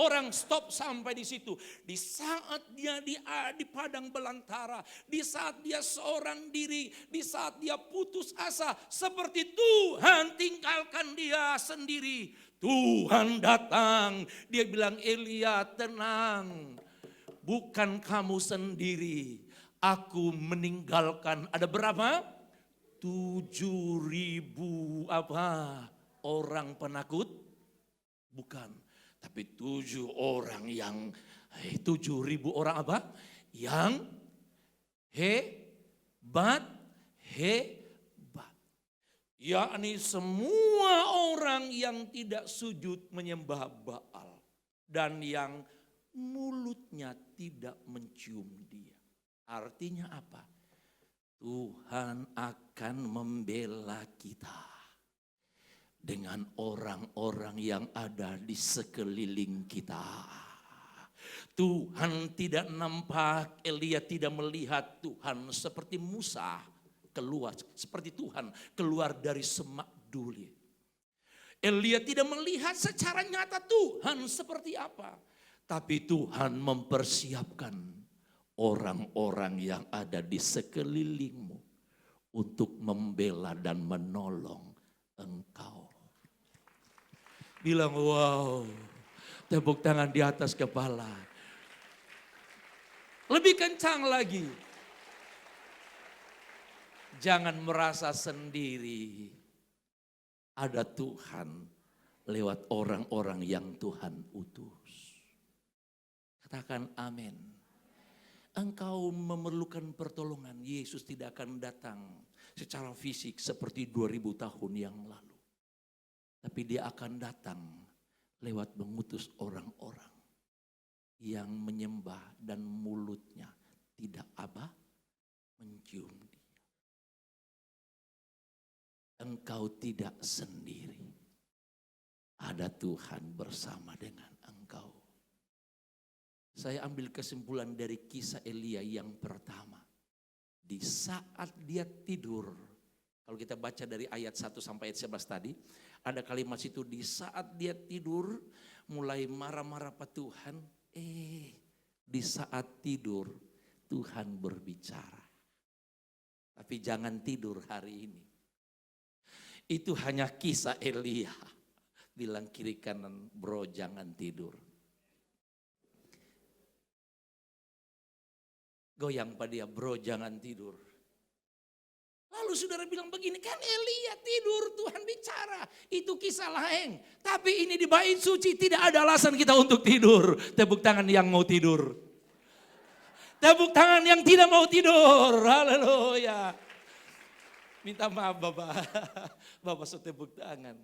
orang. Stop sampai di situ. Di saat dia di padang belantara, di saat dia seorang diri, di saat dia putus asa, seperti Tuhan tinggalkan dia sendiri. Tuhan datang, dia bilang, Elia tenang, bukan kamu sendiri. Aku meninggalkan, ada berapa? 7.000 orang penakut? Bukan. Tapi 7.000 orang yang hebat. Yakni semua orang yang tidak sujud menyembah Baal. Dan yang mulutnya tidak mencium dia. Artinya apa? Tuhan akan membela kita dengan orang-orang yang ada di sekeliling kita. Tuhan tidak nampak, Elia tidak melihat Tuhan seperti Musa keluar, seperti Tuhan keluar dari semak duri. Elia tidak melihat secara nyata Tuhan seperti apa. Tapi Tuhan mempersiapkan orang-orang yang ada di sekelilingmu untuk membela dan menolong engkau. Bilang wow, tepuk tangan di atas kepala. Lebih kencang lagi. Jangan merasa sendiri. Ada Tuhan lewat orang-orang yang Tuhan utus. Katakan amin. Engkau memerlukan pertolongan, Yesus tidak akan datang secara fisik seperti 2000 tahun yang lalu. Tapi dia akan datang lewat mengutus orang-orang yang menyembah dan mulutnya tidak mencium dia. Engkau tidak sendiri. Ada Tuhan bersama dengan engkau. Saya ambil kesimpulan dari kisah Elia yang pertama. Di saat dia tidur, kalau kita baca dari ayat 1 sampai ayat 11 tadi, ada kalimat situ, di saat dia tidur mulai marah-marah pada Tuhan, di saat tidur Tuhan berbicara. Tapi jangan tidur hari ini. Itu hanya kisah Elia. Bilang kiri kanan, bro jangan tidur. Goyang pada dia, bro jangan tidur. Lalu saudara bilang begini, kan Elia tidur, Tuhan bicara. Itu kisah lain. Tapi ini di bait suci tidak ada alasan kita untuk tidur. Tepuk tangan yang mau tidur. Tepuk tangan yang tidak mau tidur. Haleluya. Minta maaf Bapak. Bapak sudah tepuk tangan.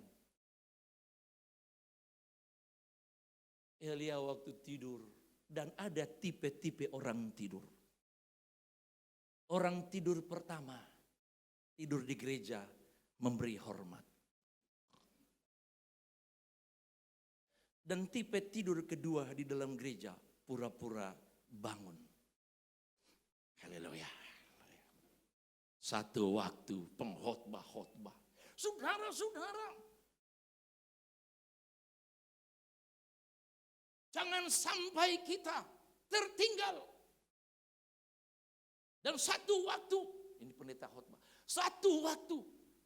Elia waktu tidur. Dan ada tipe-tipe orang tidur. Orang tidur pertama. Tidur di gereja memberi hormat. Dan tipe tidur kedua di dalam gereja pura-pura bangun. Haleluya. Satu waktu pengkhotbah. Saudara-saudara, jangan sampai kita tertinggal. Dan satu waktu, ini pendeta khotbah. Satu waktu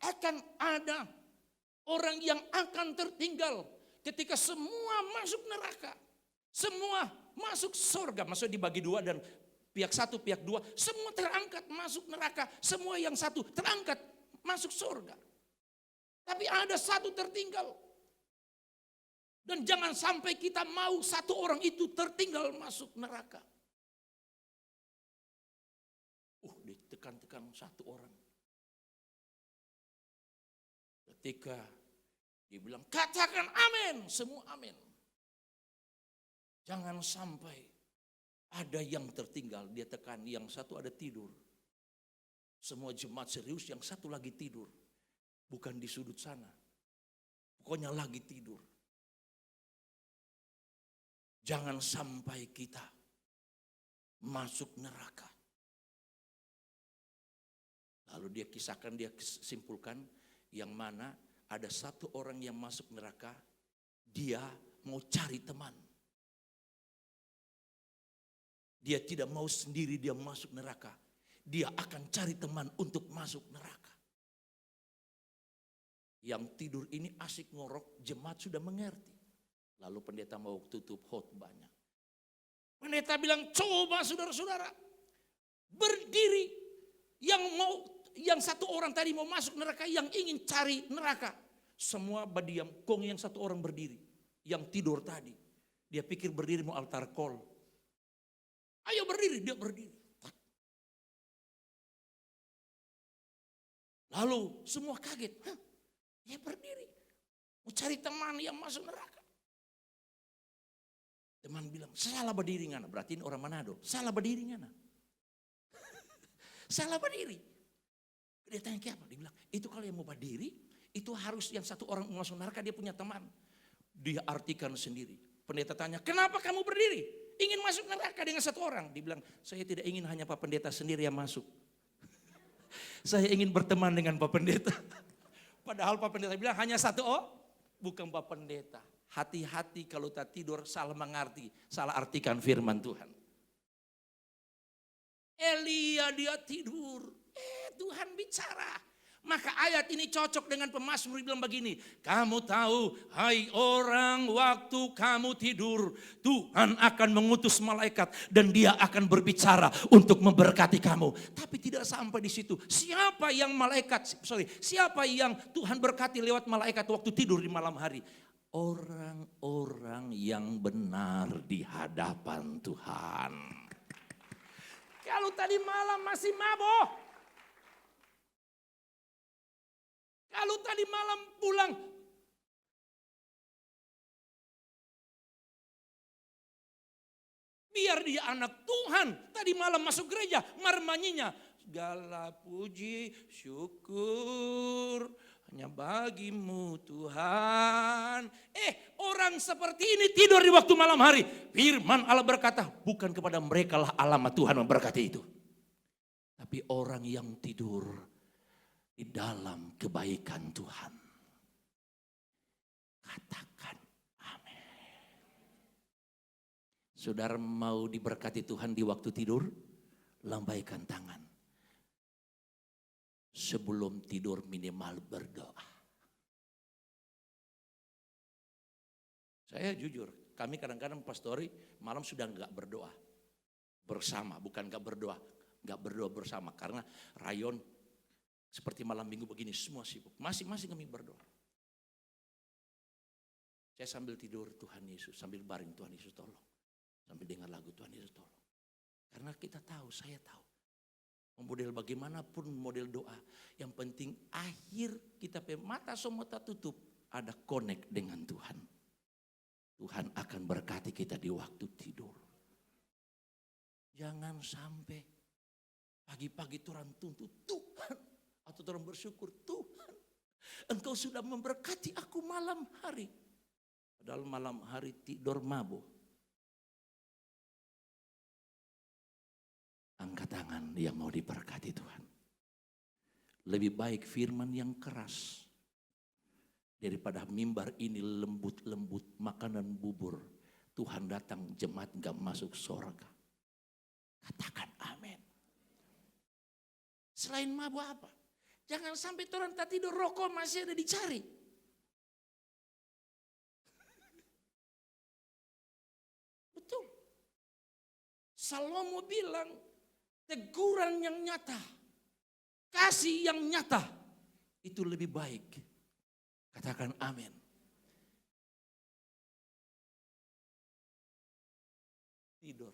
akan ada orang yang akan tertinggal ketika semua masuk neraka. Semua masuk surga. Maksudnya dibagi dua dan pihak satu, pihak dua. Semua terangkat masuk neraka. Semua yang satu terangkat masuk surga. Tapi ada satu tertinggal. Dan jangan sampai kita mau satu orang itu tertinggal masuk neraka. Ditekan-tekan satu orang. Ketika dia bilang, katakan amin, semua amin. Jangan sampai ada yang tertinggal, dia tekan, yang satu ada tidur. Semua jemaat serius, yang satu lagi tidur. Bukan di sudut sana. Pokoknya lagi tidur. Jangan sampai kita masuk neraka. Lalu dia kisahkan, dia simpulkan, yang mana ada satu orang yang masuk neraka, dia mau cari teman. Dia tidak mau sendiri dia masuk neraka. Dia akan cari teman untuk masuk neraka. Yang tidur ini asik ngorok, jemaat sudah mengerti. Lalu pendeta mau tutup khotbahnya. Pendeta bilang, coba saudara-saudara, berdiri. Yang satu orang tadi mau masuk neraka, yang ingin cari neraka. Semua berdiam, kong yang satu orang berdiri. Yang tidur tadi, dia pikir berdiri mau altar call. Ayo berdiri, dia berdiri. Lalu semua kaget, dia berdiri. Mau cari teman yang masuk neraka. Teman bilang, salah berdiri ngana. Berarti ini orang Manado. Salah berdiri ngana. Salah berdiri. Dia tanya apa? Dia bilang, itu kalau yang mau berdiri, itu harus yang satu orang masuk neraka, dia punya teman. Dia artikan sendiri. Pendeta tanya, kenapa kamu berdiri? Ingin masuk neraka dengan satu orang. Dia bilang, saya tidak ingin hanya Pak Pendeta sendiri yang masuk. Saya ingin berteman dengan Pak Pendeta. Padahal Pak Pendeta bilang hanya satu bukan Pak Pendeta. Hati-hati kalau tak tidur salah mengerti, salah artikan firman Tuhan. Elia dia tidur, Tuhan bicara. Maka ayat ini cocok dengan pemazmur bilang begini, kamu tahu hai orang waktu kamu tidur Tuhan akan mengutus malaikat dan dia akan berbicara untuk memberkati kamu. Tapi tidak sampai di situ. Siapa yang Tuhan berkati lewat malaikat waktu tidur di malam hari? Orang-orang yang benar di hadapan Tuhan. Kalau tadi malam masih mabok, kalau tadi malam pulang, biar dia anak Tuhan, tadi malam masuk gereja, marmanyinya, segala puji, syukur, hanya bagimu Tuhan. Orang seperti ini tidur di waktu malam hari. Firman Allah berkata, bukan kepada mereka lah alamat Tuhan memberkati itu. Tapi orang yang tidur di dalam kebaikan Tuhan. Katakan amin. Saudara mau diberkati Tuhan di waktu tidur? Lambaikan tangan. Sebelum tidur minimal berdoa. Saya jujur, kami kadang-kadang pastori malam sudah enggak berdoa bersama, bukan enggak berdoa bersama karena rayon Seperti malam minggu begini semua sibuk. Masing-masing kami berdoa. Saya sambil tidur Tuhan Yesus, sambil baring Tuhan Yesus tolong. Sambil dengar lagu Tuhan Yesus tolong. Karena kita tahu, saya tahu. Model bagaimanapun model doa. Yang penting akhir kita mata semua tak tutup. Ada connect dengan Tuhan. Tuhan akan berkati kita di waktu tidur. Jangan sampai pagi-pagi orang tuntut Tuhan. Atau orang bersyukur Tuhan. Engkau sudah memberkati aku malam hari. Padahal malam hari tidur mabuk. Angkat tangan yang mau diberkati Tuhan. Lebih baik firman yang keras. Daripada mimbar ini lembut-lembut makanan bubur. Tuhan datang jemaat gak masuk surga. Katakan amin. Selain mabuk apa? Jangan sampai orang tak tidur, rokok masih ada dicari. Betul. Salomo bilang teguran yang nyata, kasih yang nyata itu lebih baik. Katakan amin. Tidur.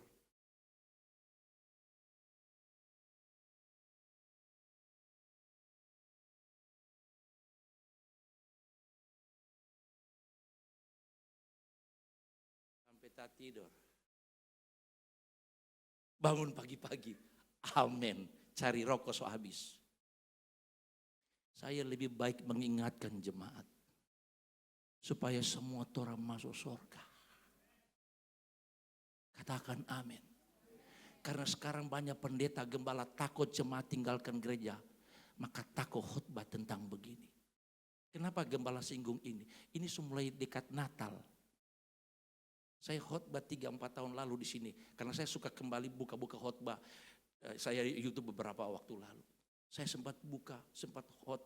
Sampai tak tidur. Bangun pagi-pagi. Amin. Cari rokok so habis. Saya lebih baik mengingatkan jemaat. Supaya semua orang masuk surga. Katakan amin. Karena sekarang banyak pendeta gembala takut jemaat tinggalkan gereja. Maka takut khotbah tentang begini. Kenapa gembala singgung ini? Ini mulai dekat Natal. Saya khotbah 3-4 tahun lalu di sini. Karena saya suka kembali buka-buka khotbah. Saya YouTube beberapa waktu lalu. Saya sempat buka,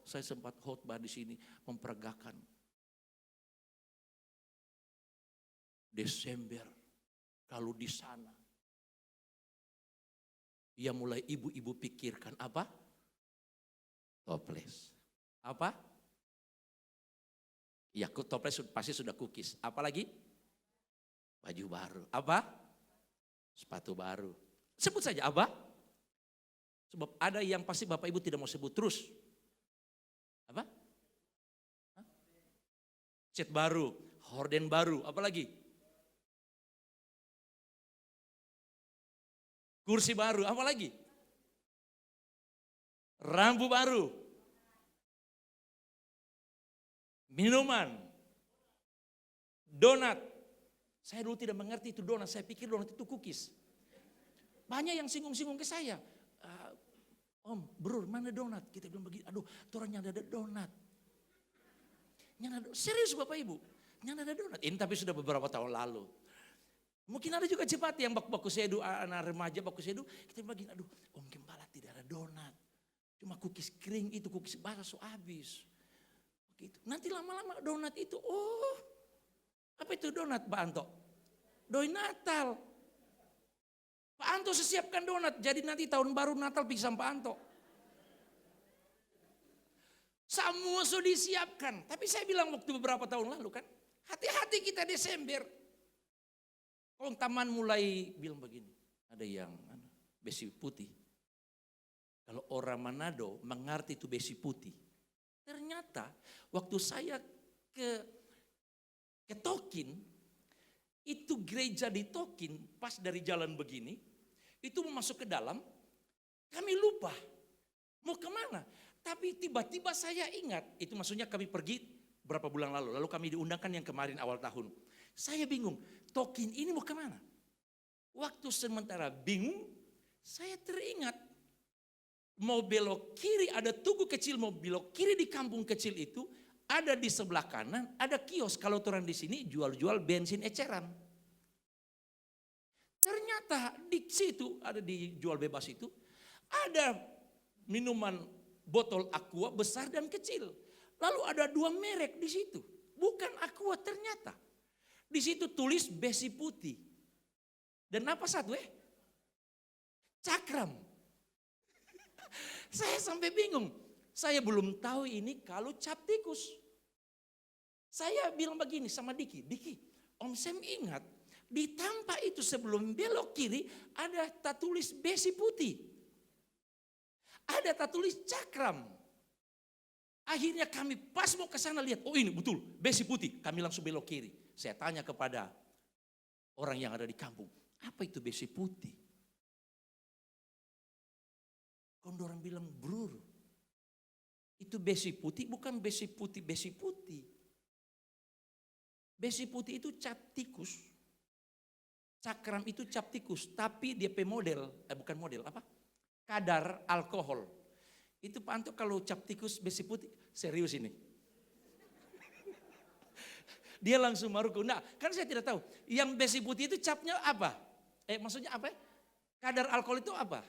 saya sempat khotbah di sini memperagakan. Desember, kalau di sana. Ya mulai ibu-ibu pikirkan apa? Toples. Apa? Ya toples pasti sudah cookies. Apa lagi? Baju baru. Apa? Sepatu baru. Sebut saja apa? Sebab ada yang pasti Bapak Ibu tidak mau sebut terus. Apa? Hah? Set baru, horden baru, apa lagi? Kursi baru, apa lagi? Rambu baru. Minuman. Donat. Saya dulu tidak mengerti itu donat, saya pikir donat itu cookies. Banyak yang singgung-singgung ke saya. Om, bro, mana donat? Kita bilang begini, aduh, orangnya ada donat. Serius Bapak Ibu, nyanda ada donat. Ini tapi sudah beberapa tahun lalu. Mungkin ada juga jemaat yang baku sedu, anak remaja baku sedu. Kita bilang begini, aduh, Om Gembala tidak ada donat. Cuma cookies kering itu, cookies basah so habis. Begitu. Nanti lama-lama donat itu, oh, apa itu donat Pak Anto? Doi Natal. Pak Anto sesiapkan donat, jadi nanti tahun baru Natal pergi sama Pak Anto. Semua sudah disiapkan. Tapi saya bilang waktu beberapa tahun lalu kan, hati-hati kita Desember. Kalau taman mulai bilang begini, ada yang besi putih. Kalau orang Manado mengerti itu besi putih. Ternyata waktu saya ke Tokin, itu gereja di Tokin pas dari jalan begini, itu mau masuk ke dalam, kami lupa mau kemana. Tapi tiba-tiba saya ingat, itu maksudnya kami pergi berapa bulan lalu kami diundangkan yang kemarin awal tahun. Saya bingung, Tokin ini mau kemana? Waktu sementara bingung, saya teringat mau belok kiri, ada tugu kecil mau belok kiri di kampung kecil itu, ada di sebelah kanan, ada kios. Kalau orang di sini jual-jual bensin eceran. Ternyata di situ, ada di jual bebas itu, ada minuman botol aqua besar dan kecil. Lalu ada 2 merek di situ. Bukan aqua ternyata. Di situ tulis besi putih. Dan apa satu Cakram. Saya sampai bingung. Saya belum tahu ini kalau cap tikus. Saya bilang begini sama Diki, Om Sam ingat di tampak itu sebelum belok kiri ada tertulis besi putih. Ada tertulis cakram. Akhirnya kami pas mau ke sana lihat, oh ini betul besi putih. Kami langsung belok kiri. Saya tanya kepada orang yang ada di kampung, apa itu besi putih? Orang bilang, bro, itu besi putih bukan besi putih. Besi putih itu cap tikus. Cakram itu cap tikus, tapi dia bukan model, kadar alkohol. Itu Pak Anto kalau cap tikus besi putih, serius ini. Dia langsung maruk. Nah, kan saya tidak tahu. Yang besi putih itu capnya apa? Maksudnya apa? Kadar alkohol itu apa?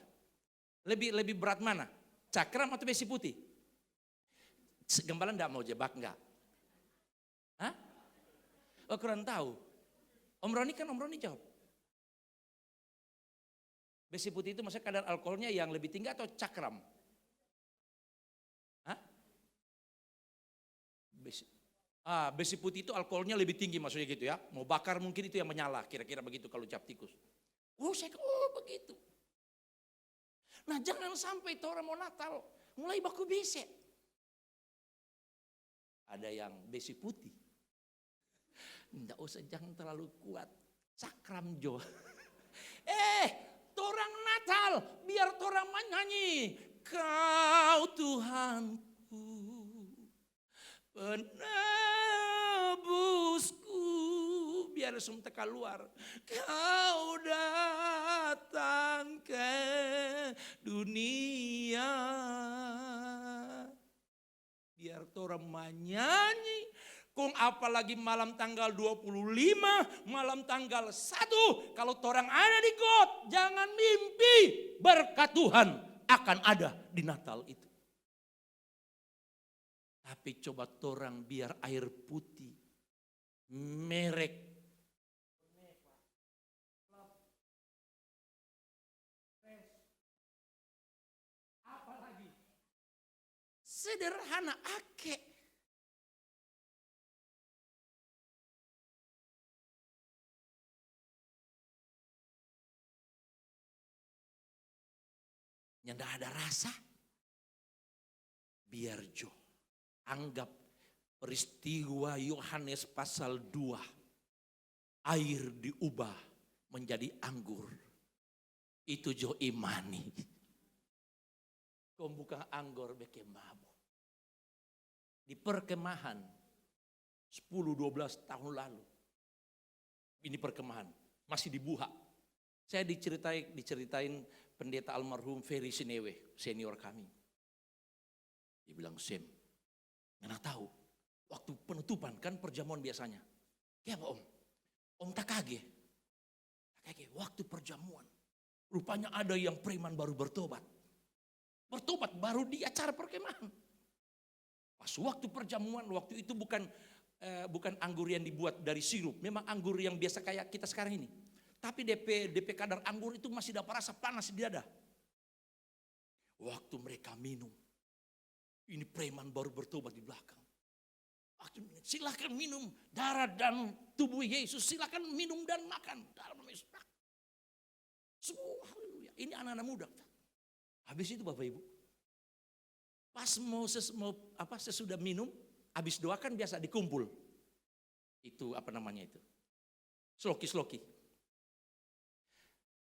Lebih berat mana? Cakram atau besi putih? Gembalan enggak mau jebak enggak? Hah? Oh, kurang tahu. Om Roni jawab. Besi putih itu maksudnya kadar alkoholnya yang lebih tinggi atau cakram? Hah? Besi putih itu alkoholnya lebih tinggi maksudnya gitu ya. Mau bakar mungkin itu yang menyala, kira-kira begitu kalau cap tikus. Begitu. Nah jangan sampai orang mau Natal mulai baku besek. Ada yang besi putih. Nggak usah, jangan terlalu kuat. Cakram jo. Torang Natal biar torang menyanyi. Kau Tuhanku, penebusku, biar semua keluar. Kau datang ke dunia, biar orang menyanyi. Kung apalagi malam tanggal 25, malam tanggal 1, kalau orang ada di got, jangan mimpi berkat Tuhan akan ada di Natal itu. Tapi coba torang biar air putih, merek, apalagi sederhana ake. Yang tidak ada rasa, biar jo. Anggap peristiwa Yohanes pasal 2. Air diubah menjadi anggur. Itu jo imani. Kau buka anggur beke mabuk. Di perkemahan 10-12 tahun lalu. Ini perkemahan masih dibuha. Saya diceritain pendeta almarhum Ferry Sinewe, senior kami. Dia bilang, Sam, nggak tahu. Waktu penutupan kan perjamuan biasanya. Ya Om? Om tak kaget. Waktu perjamuan. Rupanya ada yang preman baru bertobat. Bertobat baru di acara perkemahan. Pas waktu perjamuan, waktu itu bukan anggur yang dibuat dari sirup. Memang anggur yang biasa kayak kita sekarang ini. Tapi DP kadar anggur itu masih dapat rasa panas di dada. Waktu mereka minum, ini preman baru bertobat di belakang. Silakan minum darah dan tubuh Yesus, silakan minum dan makan dalam nama Yesus. Semua haleluya. Ini anak-anak muda. Habis itu Bapak Ibu, pas sesudah minum, habis doa kan biasa dikumpul. Itu apa namanya itu? Sloki.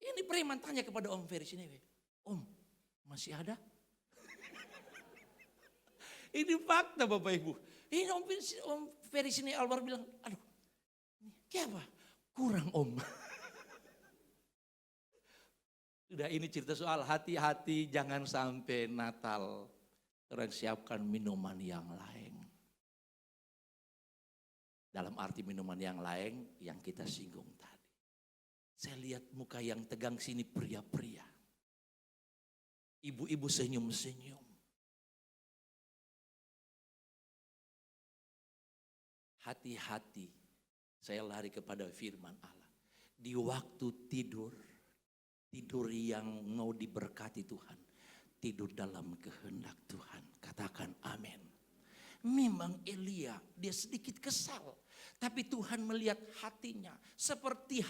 Ini preman tanya kepada Om Ferry Sinewe, Om, masih ada? Ini fakta Bapak Ibu. Ini Om Ferry Sinewe Albar bilang, aduh, apa? Kurang Om. Sudah ini cerita soal hati-hati jangan sampai Natal orang siapkan minuman yang lain. Dalam arti minuman yang lain yang kita singgung tadi. Saya lihat muka yang tegang sini pria-pria. Ibu-ibu senyum-senyum. Hati-hati, saya lari kepada firman Allah. Di waktu tidur yang mau diberkati Tuhan. tidur dalam kehendak Tuhan. Katakan amin. Memang Elia dia sedikit kesal. Tapi Tuhan melihat hatinya.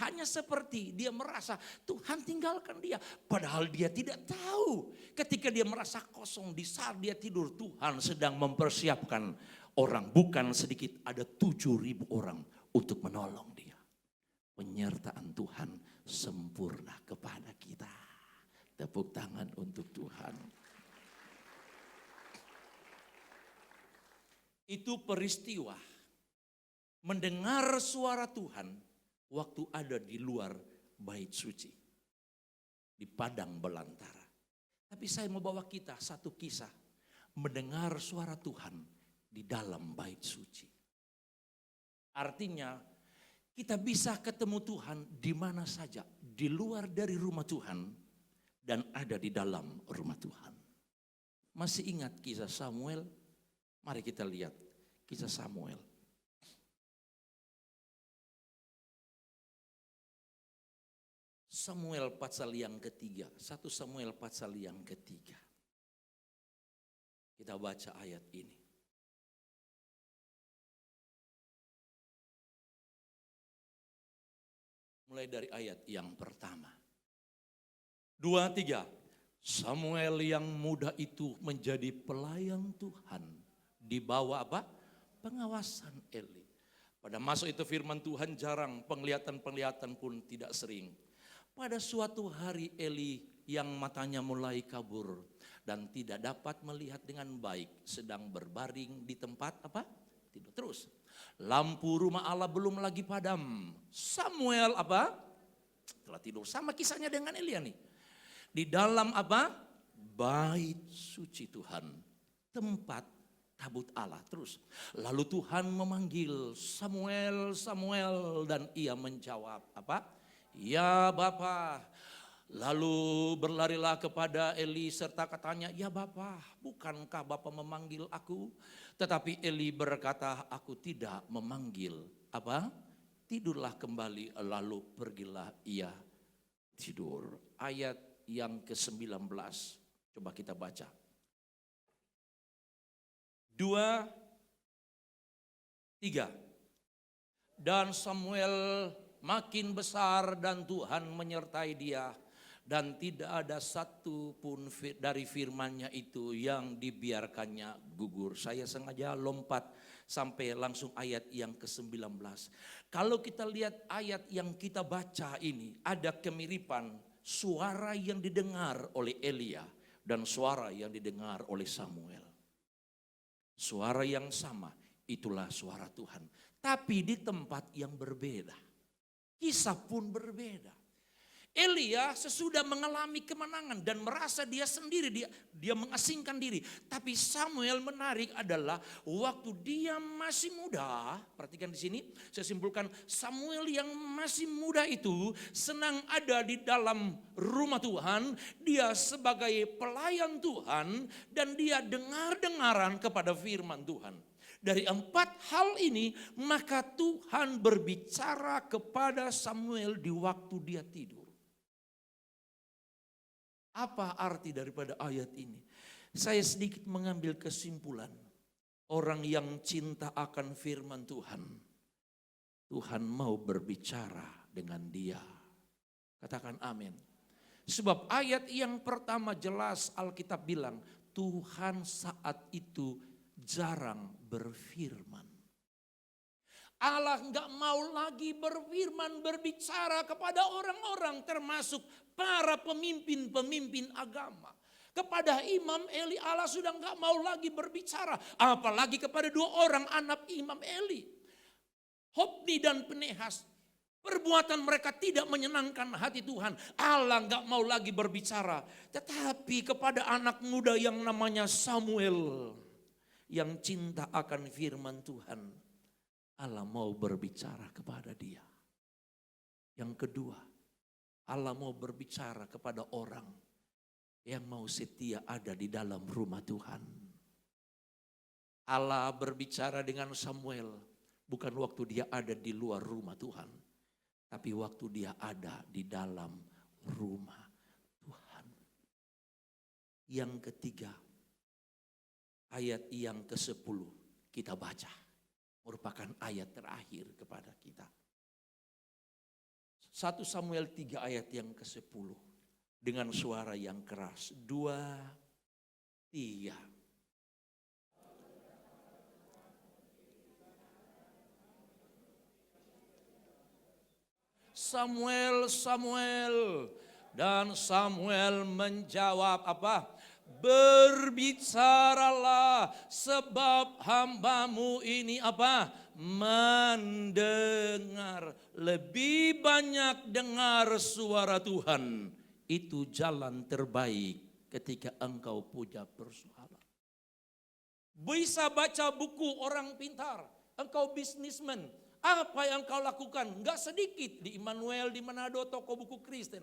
Hanya seperti dia merasa Tuhan tinggalkan dia. Padahal dia tidak tahu. Ketika dia merasa kosong di saat dia tidur. Tuhan sedang mempersiapkan orang. Bukan sedikit, ada 7.000 orang untuk menolong dia. Penyertaan Tuhan sempurna kepada kita. Tepuk tangan untuk Tuhan. Itu peristiwa mendengar suara Tuhan waktu ada di luar bait suci. Di padang belantara. Tapi saya mau bawa kita satu kisah. Mendengar suara Tuhan di dalam bait suci. Artinya kita bisa ketemu Tuhan di mana saja. Di luar dari rumah Tuhan dan ada di dalam rumah Tuhan. Masih ingat kisah Samuel? Mari kita lihat kisah Samuel. Samuel pasal yang ketiga. 1 Samuel pasal yang ketiga. Kita baca ayat ini. Mulai dari ayat yang pertama. 2, 3. Samuel yang muda itu menjadi pelayan Tuhan. Di bawah apa? Pengawasan Eli. Pada masa itu firman Tuhan jarang, penglihatan-penglihatan pun tidak sering. Pada suatu hari Eli yang matanya mulai kabur dan tidak dapat melihat dengan baik sedang berbaring di tempat apa? Tidur terus. Lampu rumah Allah belum lagi padam. Samuel apa? Telah tidur. Sama kisahnya dengan Elia nih. Di dalam apa? Bait suci Tuhan. Tempat tabut Allah. Terus. Lalu Tuhan memanggil Samuel, Samuel. Dan ia menjawab apa? Ya Bapa. Lalu berlarilah kepada Eli serta katanya, ya Bapa, bukankah Bapa memanggil aku? Tetapi Eli berkata, aku tidak memanggil. Apa? Tidurlah kembali, lalu pergilah ia tidur. Ayat yang ke-19, coba kita baca. 2, 3. Dan Samuel makin besar dan Tuhan menyertai dia. Dan tidak ada satu pun dari firman-Nya itu yang dibiarkannya gugur. Saya sengaja lompat sampai langsung ayat yang ke-19. Kalau kita lihat ayat yang kita baca ini, ada kemiripan suara yang didengar oleh Elia dan suara yang didengar oleh Samuel. Suara yang sama, itulah suara Tuhan. Tapi di tempat yang berbeda. Kisah pun berbeda. Elia sesudah mengalami kemenangan dan merasa dia sendiri, dia mengasingkan diri. Tapi Samuel menarik adalah waktu dia masih muda. Perhatikan di sini, saya simpulkan Samuel yang masih muda itu senang ada di dalam rumah Tuhan. Dia sebagai pelayan Tuhan dan dia dengar-dengaran kepada firman Tuhan. Dari 4 hal ini maka Tuhan berbicara kepada Samuel di waktu dia tidur. Apa arti daripada ayat ini? Saya sedikit mengambil kesimpulan. Orang yang cinta akan firman Tuhan. Tuhan mau berbicara dengan dia. Katakan amin. Sebab ayat yang pertama jelas Alkitab bilang. Tuhan saat itu jarang berfirman. Allah nggak mau lagi berfirman, berbicara kepada orang-orang termasuk para pemimpin-pemimpin agama. Kepada Imam Eli Allah sudah nggak mau lagi berbicara. Apalagi kepada 2 orang anak Imam Eli. Hofni dan Pinehas. Perbuatan mereka tidak menyenangkan hati Tuhan. Allah nggak mau lagi berbicara. Tetapi kepada anak muda yang namanya Samuel. Yang cinta akan firman Tuhan. Allah mau berbicara kepada dia. Yang kedua, Allah mau berbicara kepada orang yang mau setia ada di dalam rumah Tuhan. Allah berbicara dengan Samuel bukan waktu dia ada di luar rumah Tuhan, tapi waktu dia ada di dalam rumah Tuhan. Yang ketiga, ayat yang ke-10 kita baca. Merupakan ayat terakhir kepada kita. 1 Samuel 3 ayat yang ke-10. Dengan suara yang keras. 2, 3. Samuel, Samuel. Dan Samuel menjawab apa? Berbicaralah sebab hambamu ini apa? Mendengar. Lebih banyak dengar suara Tuhan. Itu jalan terbaik ketika engkau punya persoalan. Bisa baca buku orang pintar. Engkau bisnismen. Apa yang kau lakukan? Enggak sedikit di Immanuel, di Manado, toko buku Kristen.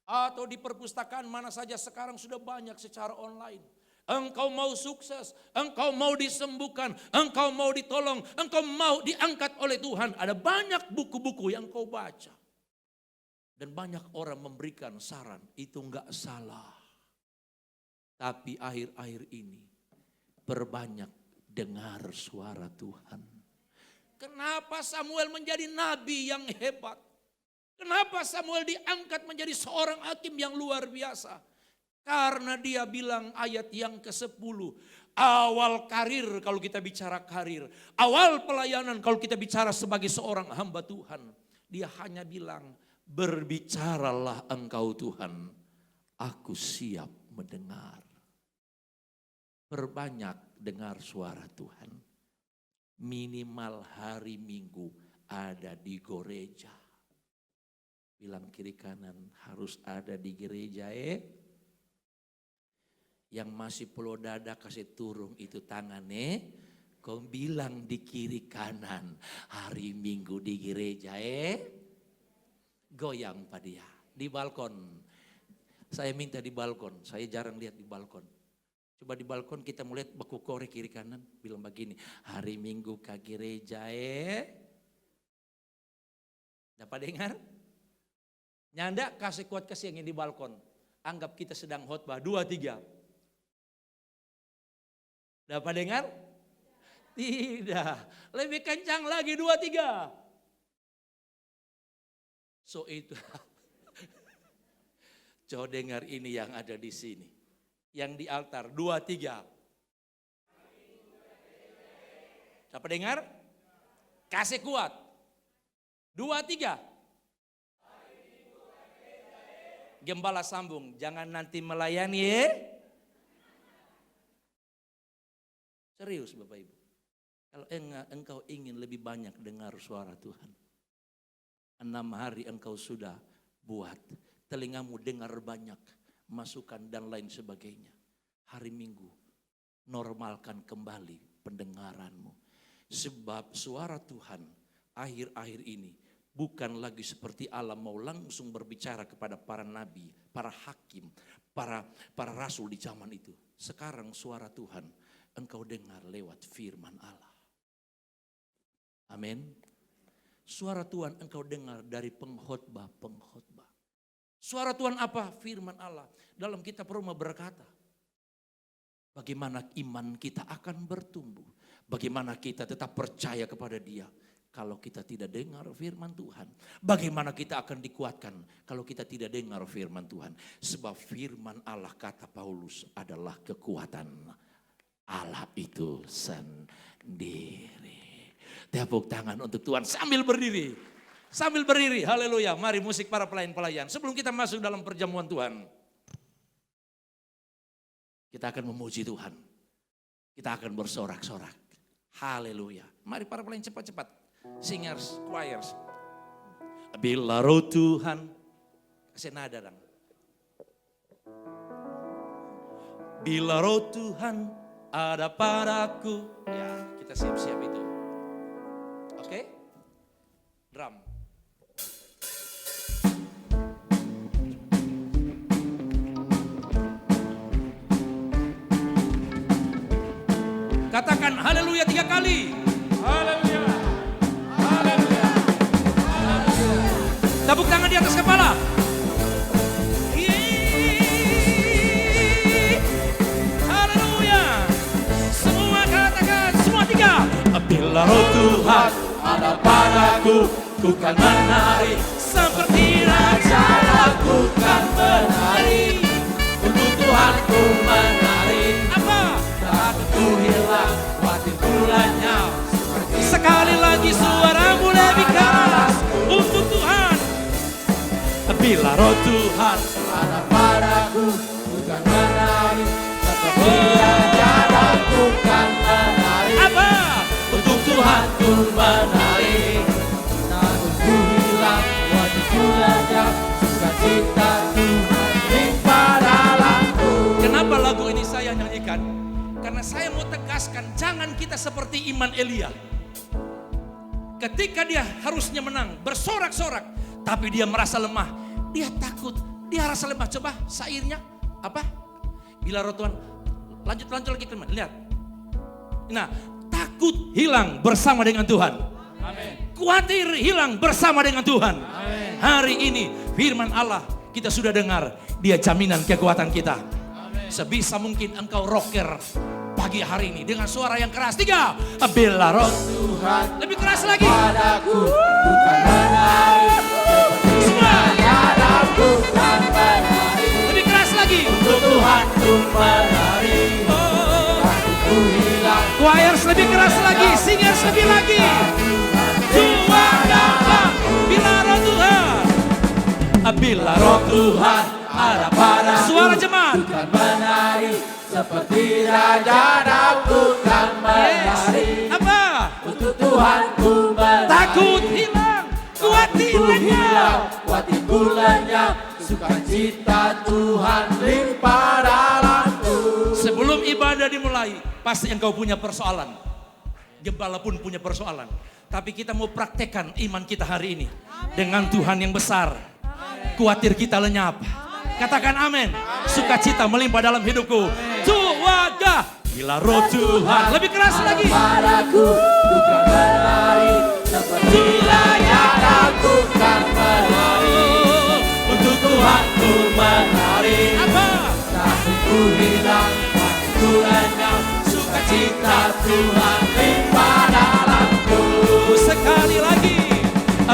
Atau di perpustakaan mana saja sekarang sudah banyak secara online. Engkau mau sukses, engkau mau disembuhkan, engkau mau ditolong, engkau mau diangkat oleh Tuhan. Ada banyak buku-buku yang kau baca. Dan banyak orang memberikan saran, itu enggak salah. Tapi akhir-akhir ini perbanyak dengar suara Tuhan. Kenapa Samuel menjadi nabi yang hebat? Kenapa Samuel diangkat menjadi seorang hakim yang luar biasa? Karena dia bilang ayat yang ke-10. Awal karir kalau kita bicara karir. Awal pelayanan kalau kita bicara sebagai seorang hamba Tuhan. Dia hanya bilang, berbicaralah engkau Tuhan. Aku siap mendengar. Perbanyak dengar suara Tuhan. Minimal hari Minggu ada di gereja. Bilang kiri kanan, harus ada di gereja Yang masih pulau dada kasih turun itu tangannya. Kau bilang di kiri kanan, hari Minggu di gereja Goyang Pak dia, di balkon. Saya minta di balkon, saya jarang lihat di balkon. Coba di balkon kita melihat baku korek kiri kanan. Bilang begini, hari Minggu ke gereja Dapat dengar? Nyanda kasih kuat kesini di balkon. Anggap kita sedang khotbah. 2, 3. Dapat dengar? Tidak. Lebih kencang lagi 2, 3. So itu. Coba dengar ini yang ada di sini. Yang di altar. 2, 3. Dapat dengar? Kasih kuat. 2, 3. Gembala sambung, jangan nanti melayani Serius Bapak Ibu. Kalau engkau ingin lebih banyak dengar suara Tuhan. 6 hari engkau sudah buat. Telingamu dengar banyak. Masukan dan lain sebagainya. Hari Minggu normalkan kembali pendengaranmu. Sebab suara Tuhan akhir-akhir ini bukan lagi seperti Allah mau langsung berbicara kepada para nabi, para hakim, para rasul di zaman itu. Sekarang suara Tuhan engkau dengar lewat firman Allah. Amin. Suara Tuhan engkau dengar dari pengkhotbah. Suara Tuhan apa? Firman Allah. Dalam kitab Roma berkata, bagaimana iman kita akan bertumbuh. Bagaimana kita tetap percaya kepada Dia. Kalau kita tidak dengar firman Tuhan. Bagaimana kita akan dikuatkan kalau kita tidak dengar firman Tuhan. Sebab firman Allah kata Paulus adalah kekuatan Allah itu sendiri. Tepuk tangan untuk Tuhan sambil berdiri. Sambil berdiri, haleluya. Mari musik para pelayan-pelayan. Sebelum kita masuk dalam perjamuan Tuhan. Kita akan memuji Tuhan. Kita akan bersorak-sorak. Haleluya. Mari para pelayan cepat-cepat. Singers, choirs. Bila roh Tuhan, kasih nada dong. Bila roh Tuhan ada padaku. Ya, kita siap-siap itu. Oke? Drum. Katakan haleluya 3 kali. Haleluya. Haleluya. Haleluya. Tepuk tangan di atas kepala. Bila roh Tuhan ada padaku, ku kan menari seperti raja. Aku kan menari, untuk Tuhan ku menari. Apa? Takutku hilang, khawatirku lenyap. Sekali lagi suaramu lebih keras untuk Tuhan. Bila roh Tuhan ada padaku, ku kan menari seperti raja. Aku kan menari. Apa? Untuk Tuhan ku menari. Takutku hilang, khawatirku lenyap, sukacita Tuhan limpah dalamku. Kenapa lagu ini saya nyanyikan? Karena saya mau tegaskan, jangan kita seperti iman Elia. Ketika dia harusnya menang, bersorak-sorak, tapi dia merasa lemah. Dia takut, dia rasa lemah. Coba syairnya apa? Bila roh Tuhan, lanjut lagi teman, lihat. Nah, takut hilang bersama dengan Tuhan. Amin. Khawatir hilang bersama dengan Tuhan. Amin. Hari ini firman Allah kita sudah dengar, dia jaminan kekuatan kita. Amin. Sebisa mungkin engkau rocker pagi hari ini dengan suara yang keras. 3, bila roh Tuhan lebih keras lagi. padaku, ku kan menari Semua Aku kan menari, lebih keras lagi. untuk Tuhan ku menari. Oh, Takutku hilang, choirs lebih keras lagi, singers lebih lagi. Tuhan datang, bila roh Tuhan. Bila roh Tuhan ada pada suara jemaat. kan menari seperti raja. Aku kan menari, Apa? untuk Tuhan ku menari. Takut hilang, khawatir Ku lenyap. hilang, khawatirku lenyap, sukacita Tuhan limpah dalamku. Sebelum ibadah dimulai, pasti engkau punya persoalan. Gembala pun punya persoalan. Tapi kita mau praktekkan iman kita hari ini. Dengan Tuhan yang besar. Khawatir kita lenyap. Katakan amin. Sukacita melimpah dalam hidupku. Tuaga. Bila roh Tuhan. Lebih keras lagi. Padaku, ku kan menari seperti raja. Aku kan menari, untuk Tuhan ku menari. Apa? Takutku hilang, khawatirku lenyap, sukacita Tuhan limpah dalamku. Sekali lagi.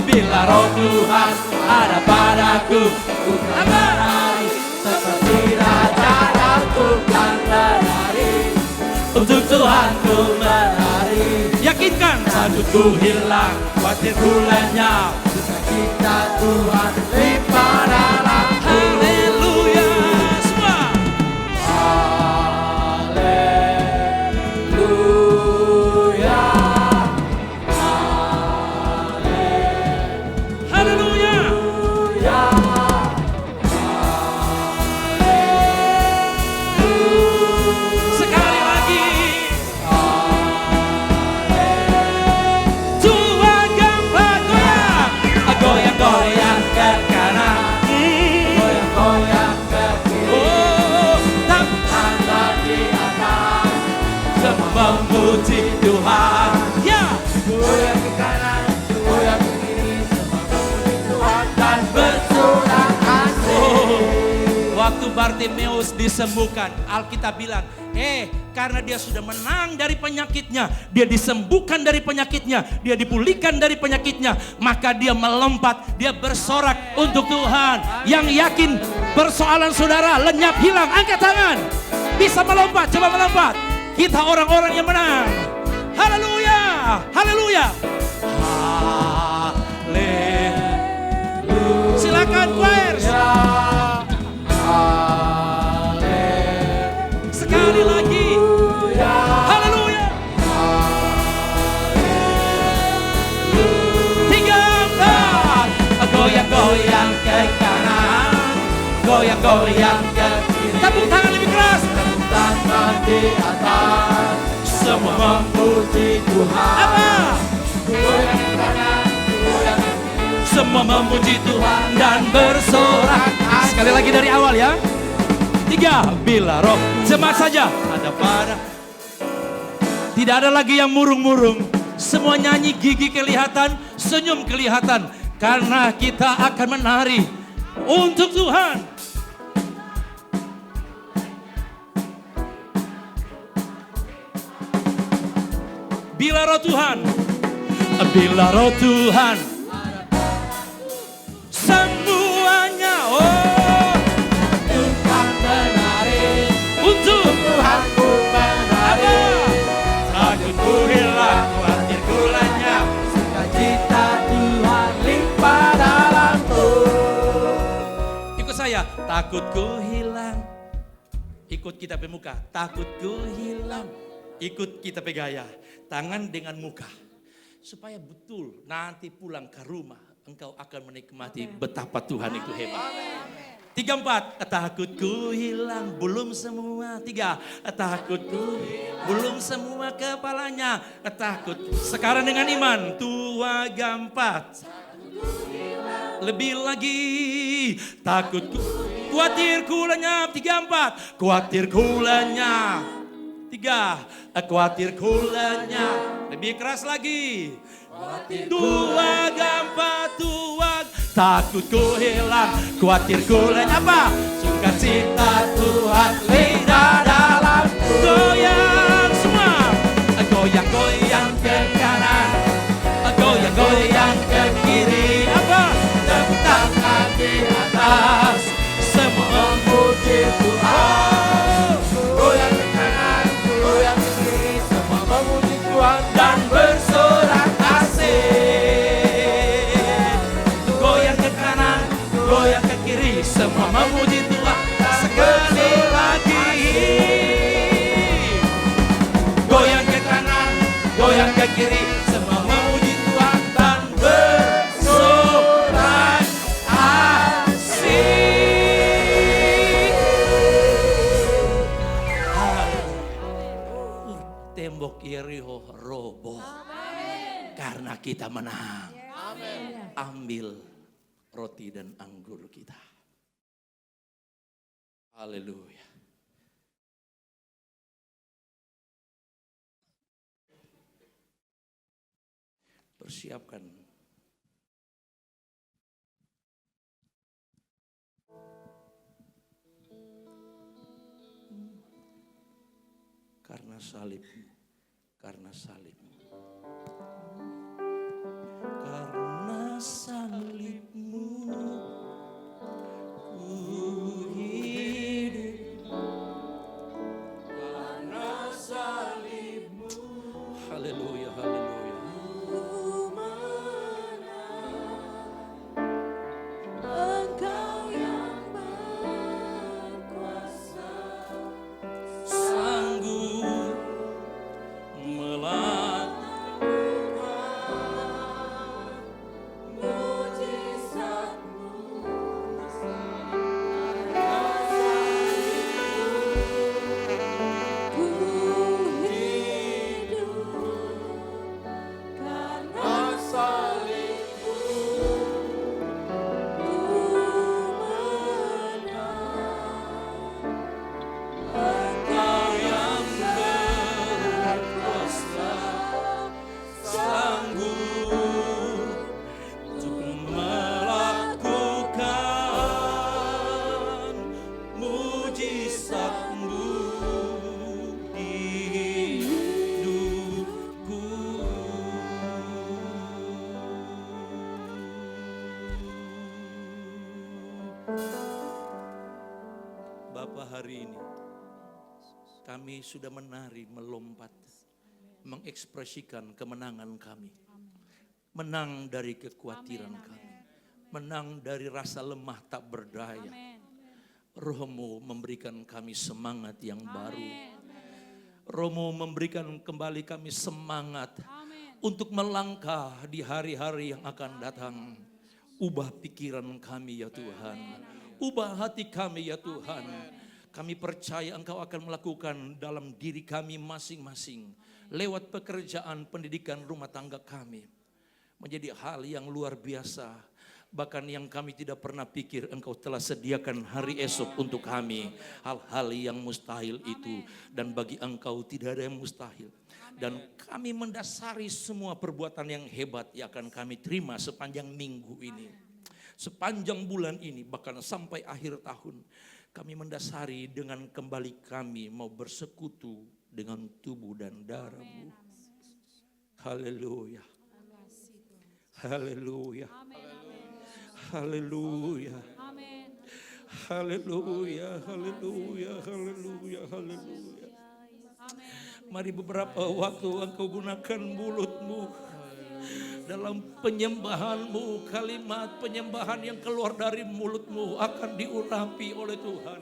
Bila Roh Tuhan ada padaku, ku kan menari seperti raja. Aku kan menari, untuk Tuhan ku menari. yakinkan. Takutku hilang, khawatirku lenyap, sukacita Tuhan limpah dalamku. Haleluya. Semua. Haleluya. Haleluya. Sekali lagi. Tuhan gambar goyang. Goyang-goyang ke kanan. Goyang-goyang ke kiri, Oh, tangan di atas, semua memuji Tuhan. Ya, goyang ke kanan, goyang ke kiri, semua memuji Tuhan dan bersorak asik. oh. Waktu Bartimeus disembuhkan, Alkitab bilang, karena dia sudah menang dari penyakitnya, dia disembuhkan dari penyakitnya, dia dipulihkan dari penyakitnya, maka dia melompat, dia bersorak untuk Tuhan. Yang yakin persoalan saudara lenyap hilang, angkat tangan. Bisa melompat, coba melompat. Kita orang-orang yang menang. Haleluya, haleluya. Haleluya. Silakan choirs. Sekali lagi. Haleluya. 3, 4. Goyang-goyang ke kanan, goyang-goyang ke kiri. Tepuk tangan lebih keras. Tangan di atas, Semua memuji Tuhan. apa? Goyang ke kanan, goyang ke kiri, Semua memuji Tuhan dan bersorak. Sekali lagi dari awal ya. 3, bila roh jemaat saja ada pada. Tidak ada lagi yang murung-murung. Semua nyanyi, gigi kelihatan, senyum kelihatan. Karena kita akan menari untuk Tuhan. Bila roh Tuhan Bila roh Tuhan semuanya Tuhan menari, untuk Tuhanku menari. takutku hilang, khawatirku lenyap. Sukacita Tuhan limpah dalamku. Ikut saya, takutku hilang. Ikut kita pemuka, takutku hilang. Ikut kita pegaya, tangan dengan muka. Supaya betul nanti pulang ke rumah engkau akan menikmati betapa Tuhan itu hebat. 3, 4, takutku hilang, belum semua. 3, takutku belum semua kepalanya. Takut, sekarang dengan iman. 2, 4, lebih lagi. Takutku, khawatirku lenyap. 3, 4, khawatirku lenyap. 3, khawatirku lenyap. Lebih keras lagi. 2, 4, Tuhan. Takutku hilang, khawatirku lenyap. Apa? Sukacita Tuhan limpah dalamku. Goyang semua. Goyang-goyang ke kanan, goyang-goyang ke kiri. Apa? Tepuk tangan di atas, semua memuji Tuhan. Goyang ke kanan, goyang ke kiri, semua memuji Tuhan dan bersorak asik. Goyang ke kanan, goyang ke kiri, semua memuji Tuhan. Sekali lagi. Goyang ke kanan, goyang ke kiri, semua memuji Tuhan dan bersorak asik. Tembok Yeriko roboh karena kita menang. Ambil roti dan anggur kita. Haleluya. Persiapkan. Karena salibmu, karena salibmu. Karena salibmu ku hidup. Karena salibmu. Haleluya, haleluya. Engkau yang berkuasa, Sanggup melakukan mujizatmu di hidupku. Bapa, hari ini kami sudah menari, melompat, mengekspresikan kemenangan kami. Menang dari kekhawatiran kami. Menang dari rasa lemah tak berdaya. Roh-Mu memberikan kami semangat yang baru. Roh-Mu memberikan kembali kami semangat untuk melangkah di hari-hari yang akan datang. Ubah pikiran kami ya Tuhan. Ubah hati kami ya Tuhan. Kami percaya Engkau akan melakukan dalam diri kami masing-masing. Lewat pekerjaan, pendidikan, rumah tangga kami. Menjadi hal yang luar biasa. Bahkan yang kami tidak pernah pikir Engkau telah sediakan hari esok untuk kami. Hal-hal yang mustahil itu. Dan bagi Engkau tidak ada yang mustahil. Dan kami mendasari semua perbuatan yang hebat yang akan kami terima sepanjang minggu ini. Sepanjang bulan ini, bahkan sampai akhir tahun. Kami mendasari dengan kembali kami mau bersekutu dengan tubuh dan darah-Mu. Haleluya. Haleluya. Haleluya. Haleluya. Haleluya. Haleluya. Haleluya. Mari beberapa waktu engkau gunakan mulutmu dalam penyembahanmu. Kalimat penyembahan yang keluar dari mulutmu akan diurapi oleh Tuhan,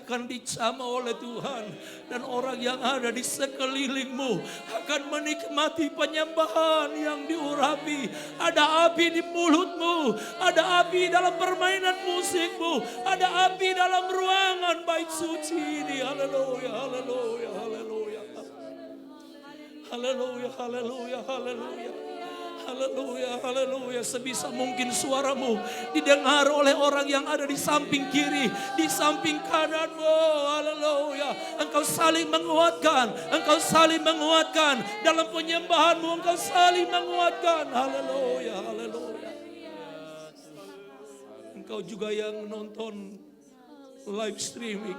akan dicama oleh Tuhan. Dan orang yang ada di sekelilingmu akan menikmati penyembahan yang diurapi. Ada api di mulutmu, ada api dalam permainan musikmu, ada api dalam ruangan bait suci ini. Haleluya, haleluya, haleluya. Haleluya, haleluya, haleluya. Haleluya, haleluya. Sebisa mungkin suaramu didengar oleh orang yang ada di samping kiri, di samping kananmu. Haleluya. Engkau saling menguatkan, engkau saling menguatkan. Dalam penyembahanmu engkau saling menguatkan. Haleluya, haleluya. Engkau juga yang nonton live streaming,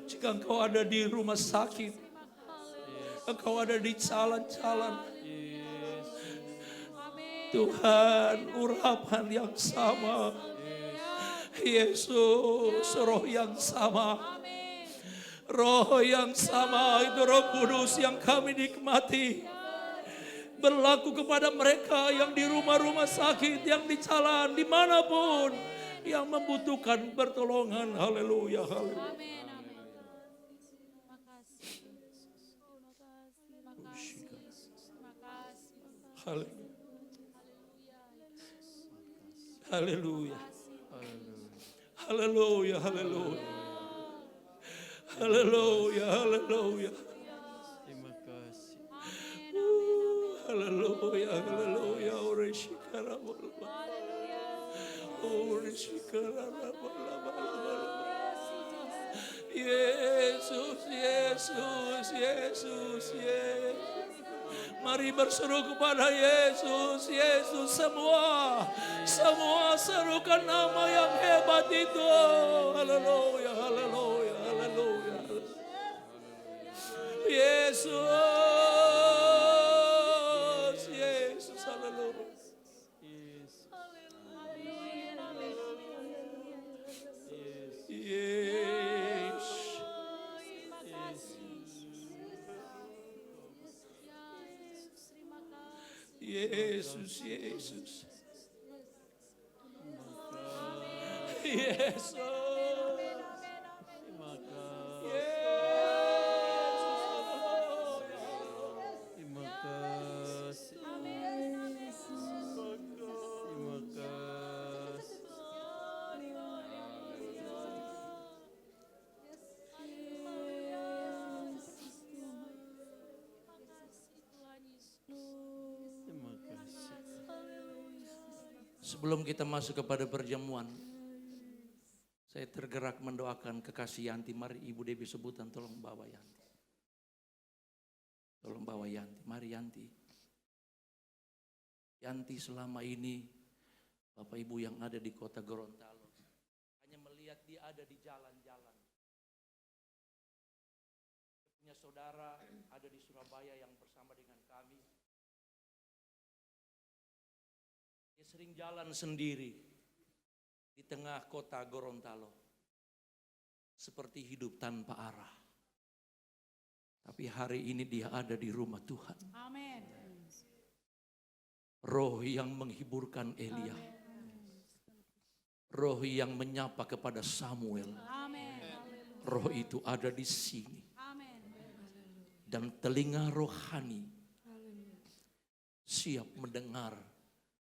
jika engkau ada di rumah sakit, engkau ada di jalan-jalan, Tuhan, urapan yang sama, Yesus, roh yang sama, roh yang sama, itu Roh Kudus yang kami nikmati, berlaku kepada mereka yang di rumah-rumah sakit, yang di jalan, dimanapun, yang membutuhkan pertolongan. Haleluya, haleluya. Haleluya. Haleluya. Haleluya, haleluya. Haleluya, haleluya. Terima kasih. Haleluya, haleluya. Oreshikara bola. Oreshikara bola. Yesus, Yesus, Yesus, Yesus. Mari berseru kepada Yesus, Yesus, semua serukan nama yang hebat itu. Haleluya, haleluya, haleluya. Yesus, Yesus, haleluya. Yesus, Yesus. Yesus. Sebelum kita masuk kepada perjamuan, saya tergerak mendoakan kekasih Yanti. Mari Ibu Debbie sebutan, tolong bawa Yanti. Tolong bawa Yanti, mari Yanti. Yanti selama ini, Bapak Ibu yang ada di kota Gorontalo, hanya melihat dia ada di jalan-jalan. Punya saudara ada di Surabaya yang bersama dengan kami. Dia sering jalan sendiri di tengah kota Gorontalo, seperti hidup tanpa arah. Tapi hari ini dia ada di rumah Tuhan. Amin. Roh yang menghiburkan Elia, roh yang menyapa kepada Samuel, roh itu ada di sini. Dan telinga rohani siap mendengar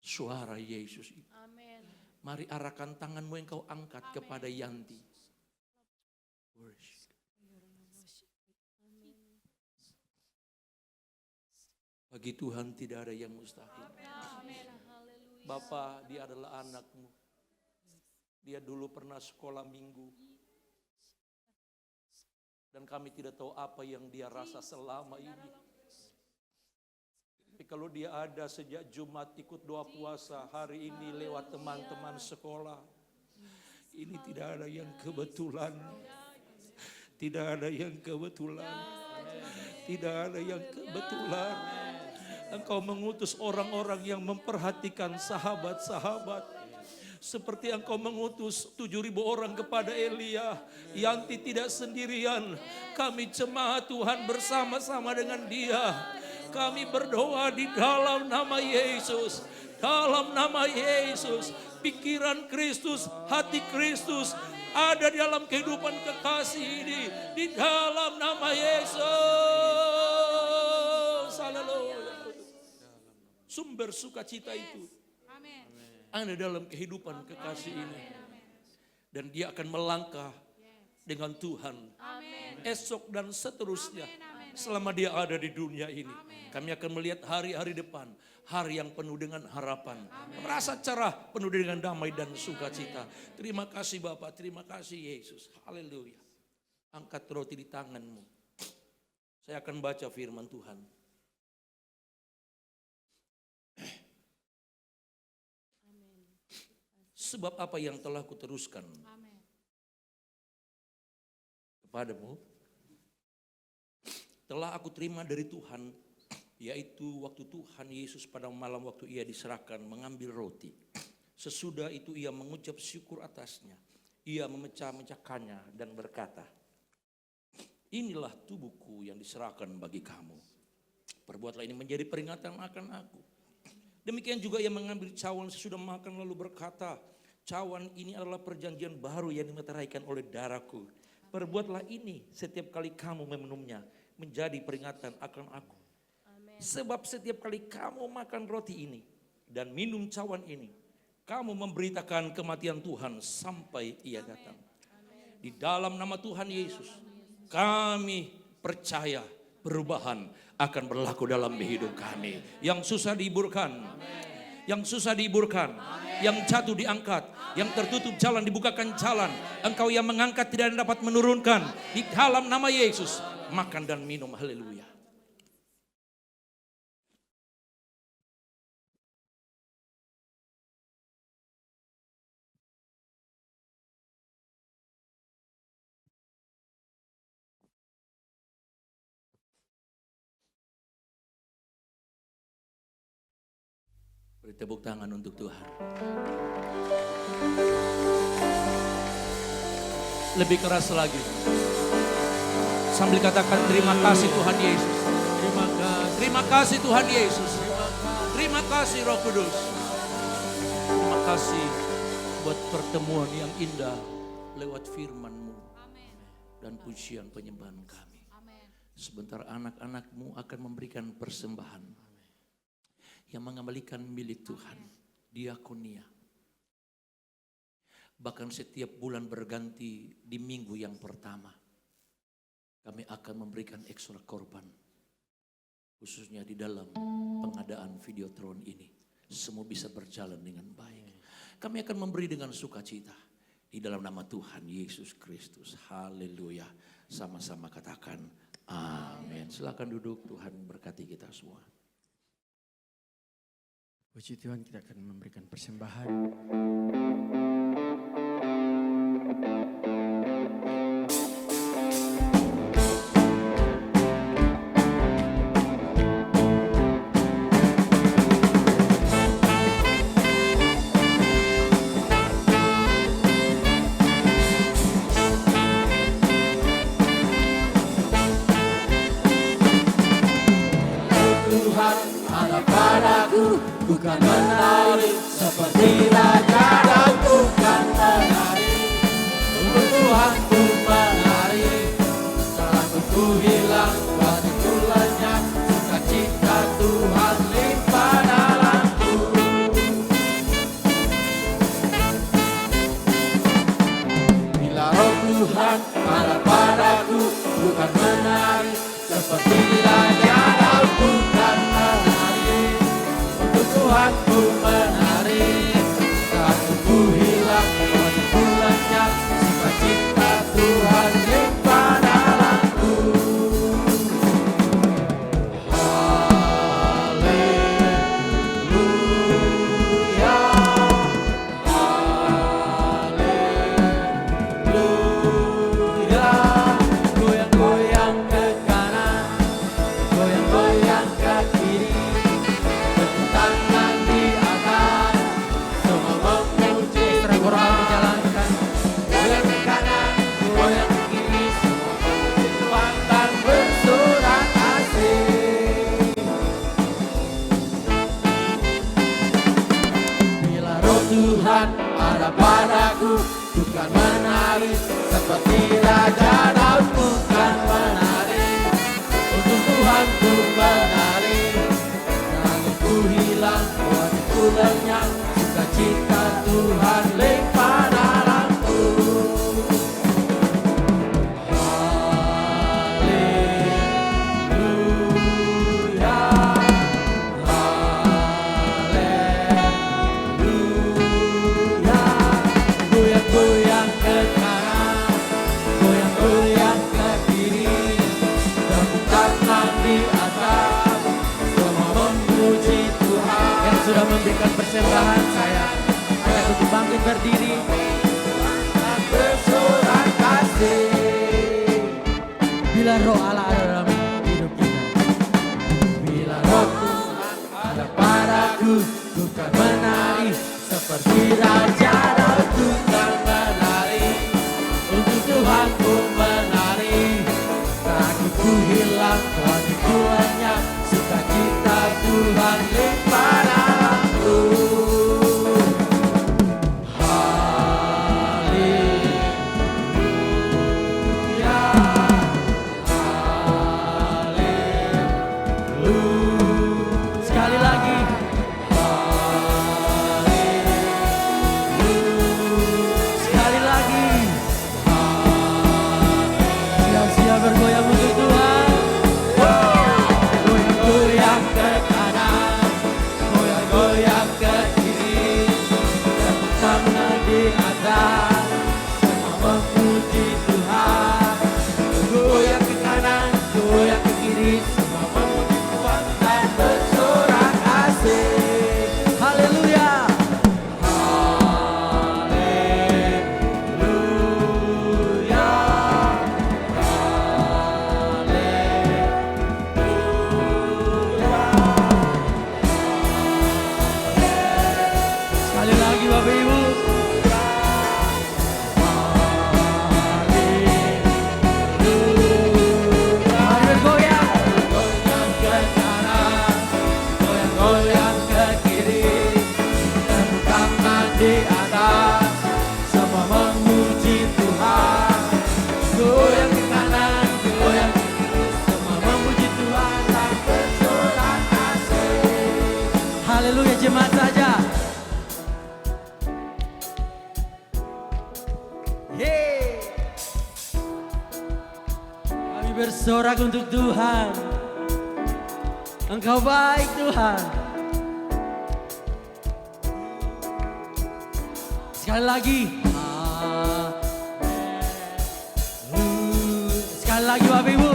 suara Yesus itu. Amin. Mari arahkan tanganmu yang kau angkat kepada Yanti. Bagi Tuhan tidak ada yang mustahil. Bapa, dia adalah anakmu. Dia dulu pernah sekolah minggu. Dan kami tidak tahu apa yang dia rasa selama ini. Tapi kalau dia ada sejak Jumat ikut doa puasa, hari ini lewat teman-teman sekolah, ini tidak ada yang kebetulan. Tidak ada yang kebetulan. Tidak ada yang kebetulan. Engkau mengutus orang-orang yang memperhatikan sahabat-sahabat. Seperti Engkau mengutus 7.000 orang kepada Elia. Yanti tidak sendirian. Kami jemaat Tuhan bersama-sama dengan dia. Kami berdoa di dalam nama Yesus. Dalam nama Yesus. Pikiran Kristus, hati Kristus ada di dalam kehidupan kekasih ini. Di dalam nama Yesus. Haleluya. Sumber sukacita itu ada dalam kehidupan kekasih ini. Dan dia akan melangkah dengan Tuhan esok dan seterusnya. Selama dia ada di dunia ini, kami akan melihat hari-hari depan, hari yang penuh dengan harapan, merasa cerah, penuh dengan damai dan sukacita. Terima kasih Bapak, terima kasih Yesus. Haleluya. Angkat roti di tanganmu. Saya akan baca firman Tuhan. Sebab apa yang telah kuteruskan kepadamu, telah aku terima dari Tuhan, yaitu waktu Tuhan Yesus pada malam waktu ia diserahkan mengambil roti. Sesudah itu ia mengucap syukur atasnya. Ia memecah-mecahkannya dan berkata, inilah tubuhku yang diserahkan bagi kamu. Perbuatlah ini menjadi peringatan akan aku. Demikian juga ia mengambil cawan sesudah makan lalu berkata, cawan ini adalah perjanjian baru yang dimeteraikan oleh darahku. Perbuatlah ini setiap kali kamu meminumnya menjadi peringatan akan aku. Sebab setiap kali kamu makan roti ini dan minum cawan ini, kamu memberitakan kematian Tuhan sampai ia datang. Di dalam nama Tuhan Yesus, kami percaya perubahan akan berlaku dalam hidup kami. Yang susah dihiburkan, yang susah dihiburkan, yang jatuh diangkat, yang tertutup jalan dibukakan jalan. Engkau yang mengangkat tidak dapat menurunkan. Di dalam nama Yesus, makan dan minum. Haleluya. Beri tepuk tangan untuk Tuhan. Lebih keras lagi. Sambil katakan terima kasih Tuhan Yesus. Terima kasih. Terima kasih Tuhan Yesus. Terima kasih Roh Kudus. Terima kasih buat pertemuan yang indah lewat firman-Mu dan pujian penyembahan kami. Sebentar anak-anak-Mu akan memberikan persembahan yang mengembalikan milik Tuhan, diakonia. Bahkan setiap bulan berganti di minggu yang pertama, kami akan memberikan ekstra korban. Khususnya di dalam pengadaan Videotron ini. Semua bisa berjalan dengan baik. Kami akan memberi dengan sukacita. Di dalam nama Tuhan Yesus Kristus. Haleluya. Sama-sama katakan amin. Silakan duduk, Tuhan berkati kita semua. Puji Tuhan, kita akan memberikan persembahan. Tuhan ada padaku, bukan menari seperti raja, dan bukan menari untuk Tuhan ku menari. Setelah ku hilang, hatiku lenyap, sukacita Tuhan limpah dalamku. Bila Roh Tuhan ada padaku, bukan menari seperti raja, dan bukan menari untuk Tuhan ku menari. Saat ku hilang, wajahku lenyap, sukacita Tuhan limpah dalamku. Haleluya, haleluya. Goyang-goyang ke kanan, goyang-goyang ke kiri, kekanaanku, bukan menari seperti Raja Daud, bukan menari. Untuk Tuhan ku menari, raguku hilang, hatiku lenyap, sukacita Tuhan limpah dalamku. Goyang-goyang ke kanan, goyang-goyang ke kiri, tepuk tangan di atas, semua memuji Tuhan Yang sudah memberikan persembahan saya ajak untuk bangkit berdiri. bersorak kasih. Bila roh Allah ada dalam hidup kita, Bila roh Tuhan ada padaku, bukan menari seperti Raja Daud, bukan menari. Untuk Tuhan ku menari, raguku hilang, hatiku lenyap, sukacita Tuhan limpah dalamku. sekali lagi. Sekali lagi. Siap-siap bergoyang untuk Tuhan. Goyang-goyang ke kanan, goyang-goyang ke kiri, tepuk tangan di atas, semua memuji Tuhan. Goyang ke kanan, goyang ke kiri, semua memuji Tuhan dan bersorak asik. Haleluya. Sekali lagi Bapak Ibu. Mari bergoyang. Goyang ke kanan, goyang-goyang ke kiri, tepuk tangan di atas, semua memuji Tuhan. Goyang ke kanan, goyang ke kiri, semua memuji Tuhan dan bersorak asik. Haleluya, jemaat saja. Yeay. Kami bersorak untuk Tuhan. Engkau baik Tuhan. Sekali lagi. Sekali lagi Bapak Ibu.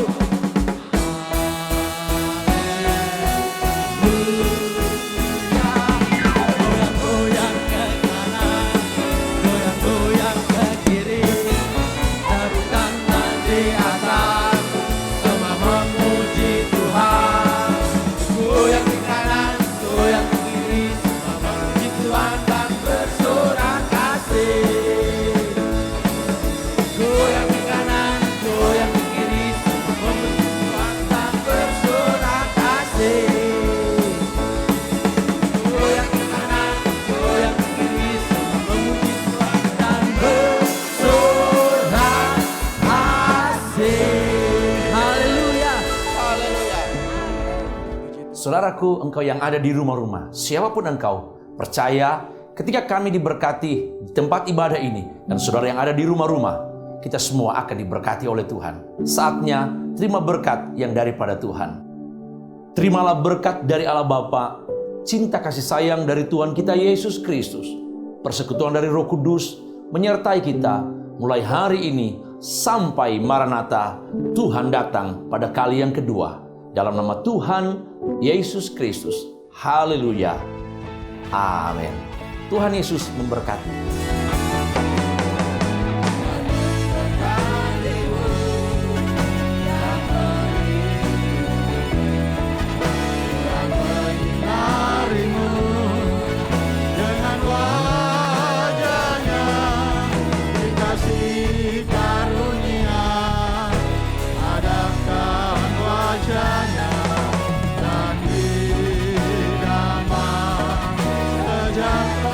Goyang-goyang ke kanan, goyang-goyang ke kiri, tepuk tangan di atas, semua memuji Tuhan. Goyang ke kanan, goyang ke kiri, semua memuji Tuhan dan bersorak kasih. Goyang ke kanan, goyang ke kiri, semua memuji Tuhan dan bersorak kasih. Goyang ke kanan, goyang ke kiri, semua memuji Tuhan dan bersorak asik. Haleluya. Saudaraku, engkau yang ada di rumah-rumah, siapapun engkau, percaya ketika kami diberkati di tempat ibadah ini, dan saudara yang ada di rumah-rumah, kita semua akan diberkati oleh Tuhan. Saatnya terima berkat yang daripada Tuhan. Terimalah berkat dari Allah Bapa, cinta kasih sayang dari Tuhan kita Yesus Kristus, persekutuan dari Roh Kudus menyertai kita mulai hari ini sampai Maranatha, Tuhan datang pada kali yang kedua. Dalam nama Tuhan Yesus Kristus. Haleluya. Amin. Tuhan Yesus memberkati. Dengan wajahnya dikasih karunia, hadapkan wajahnya dan hidupkan sejahtera.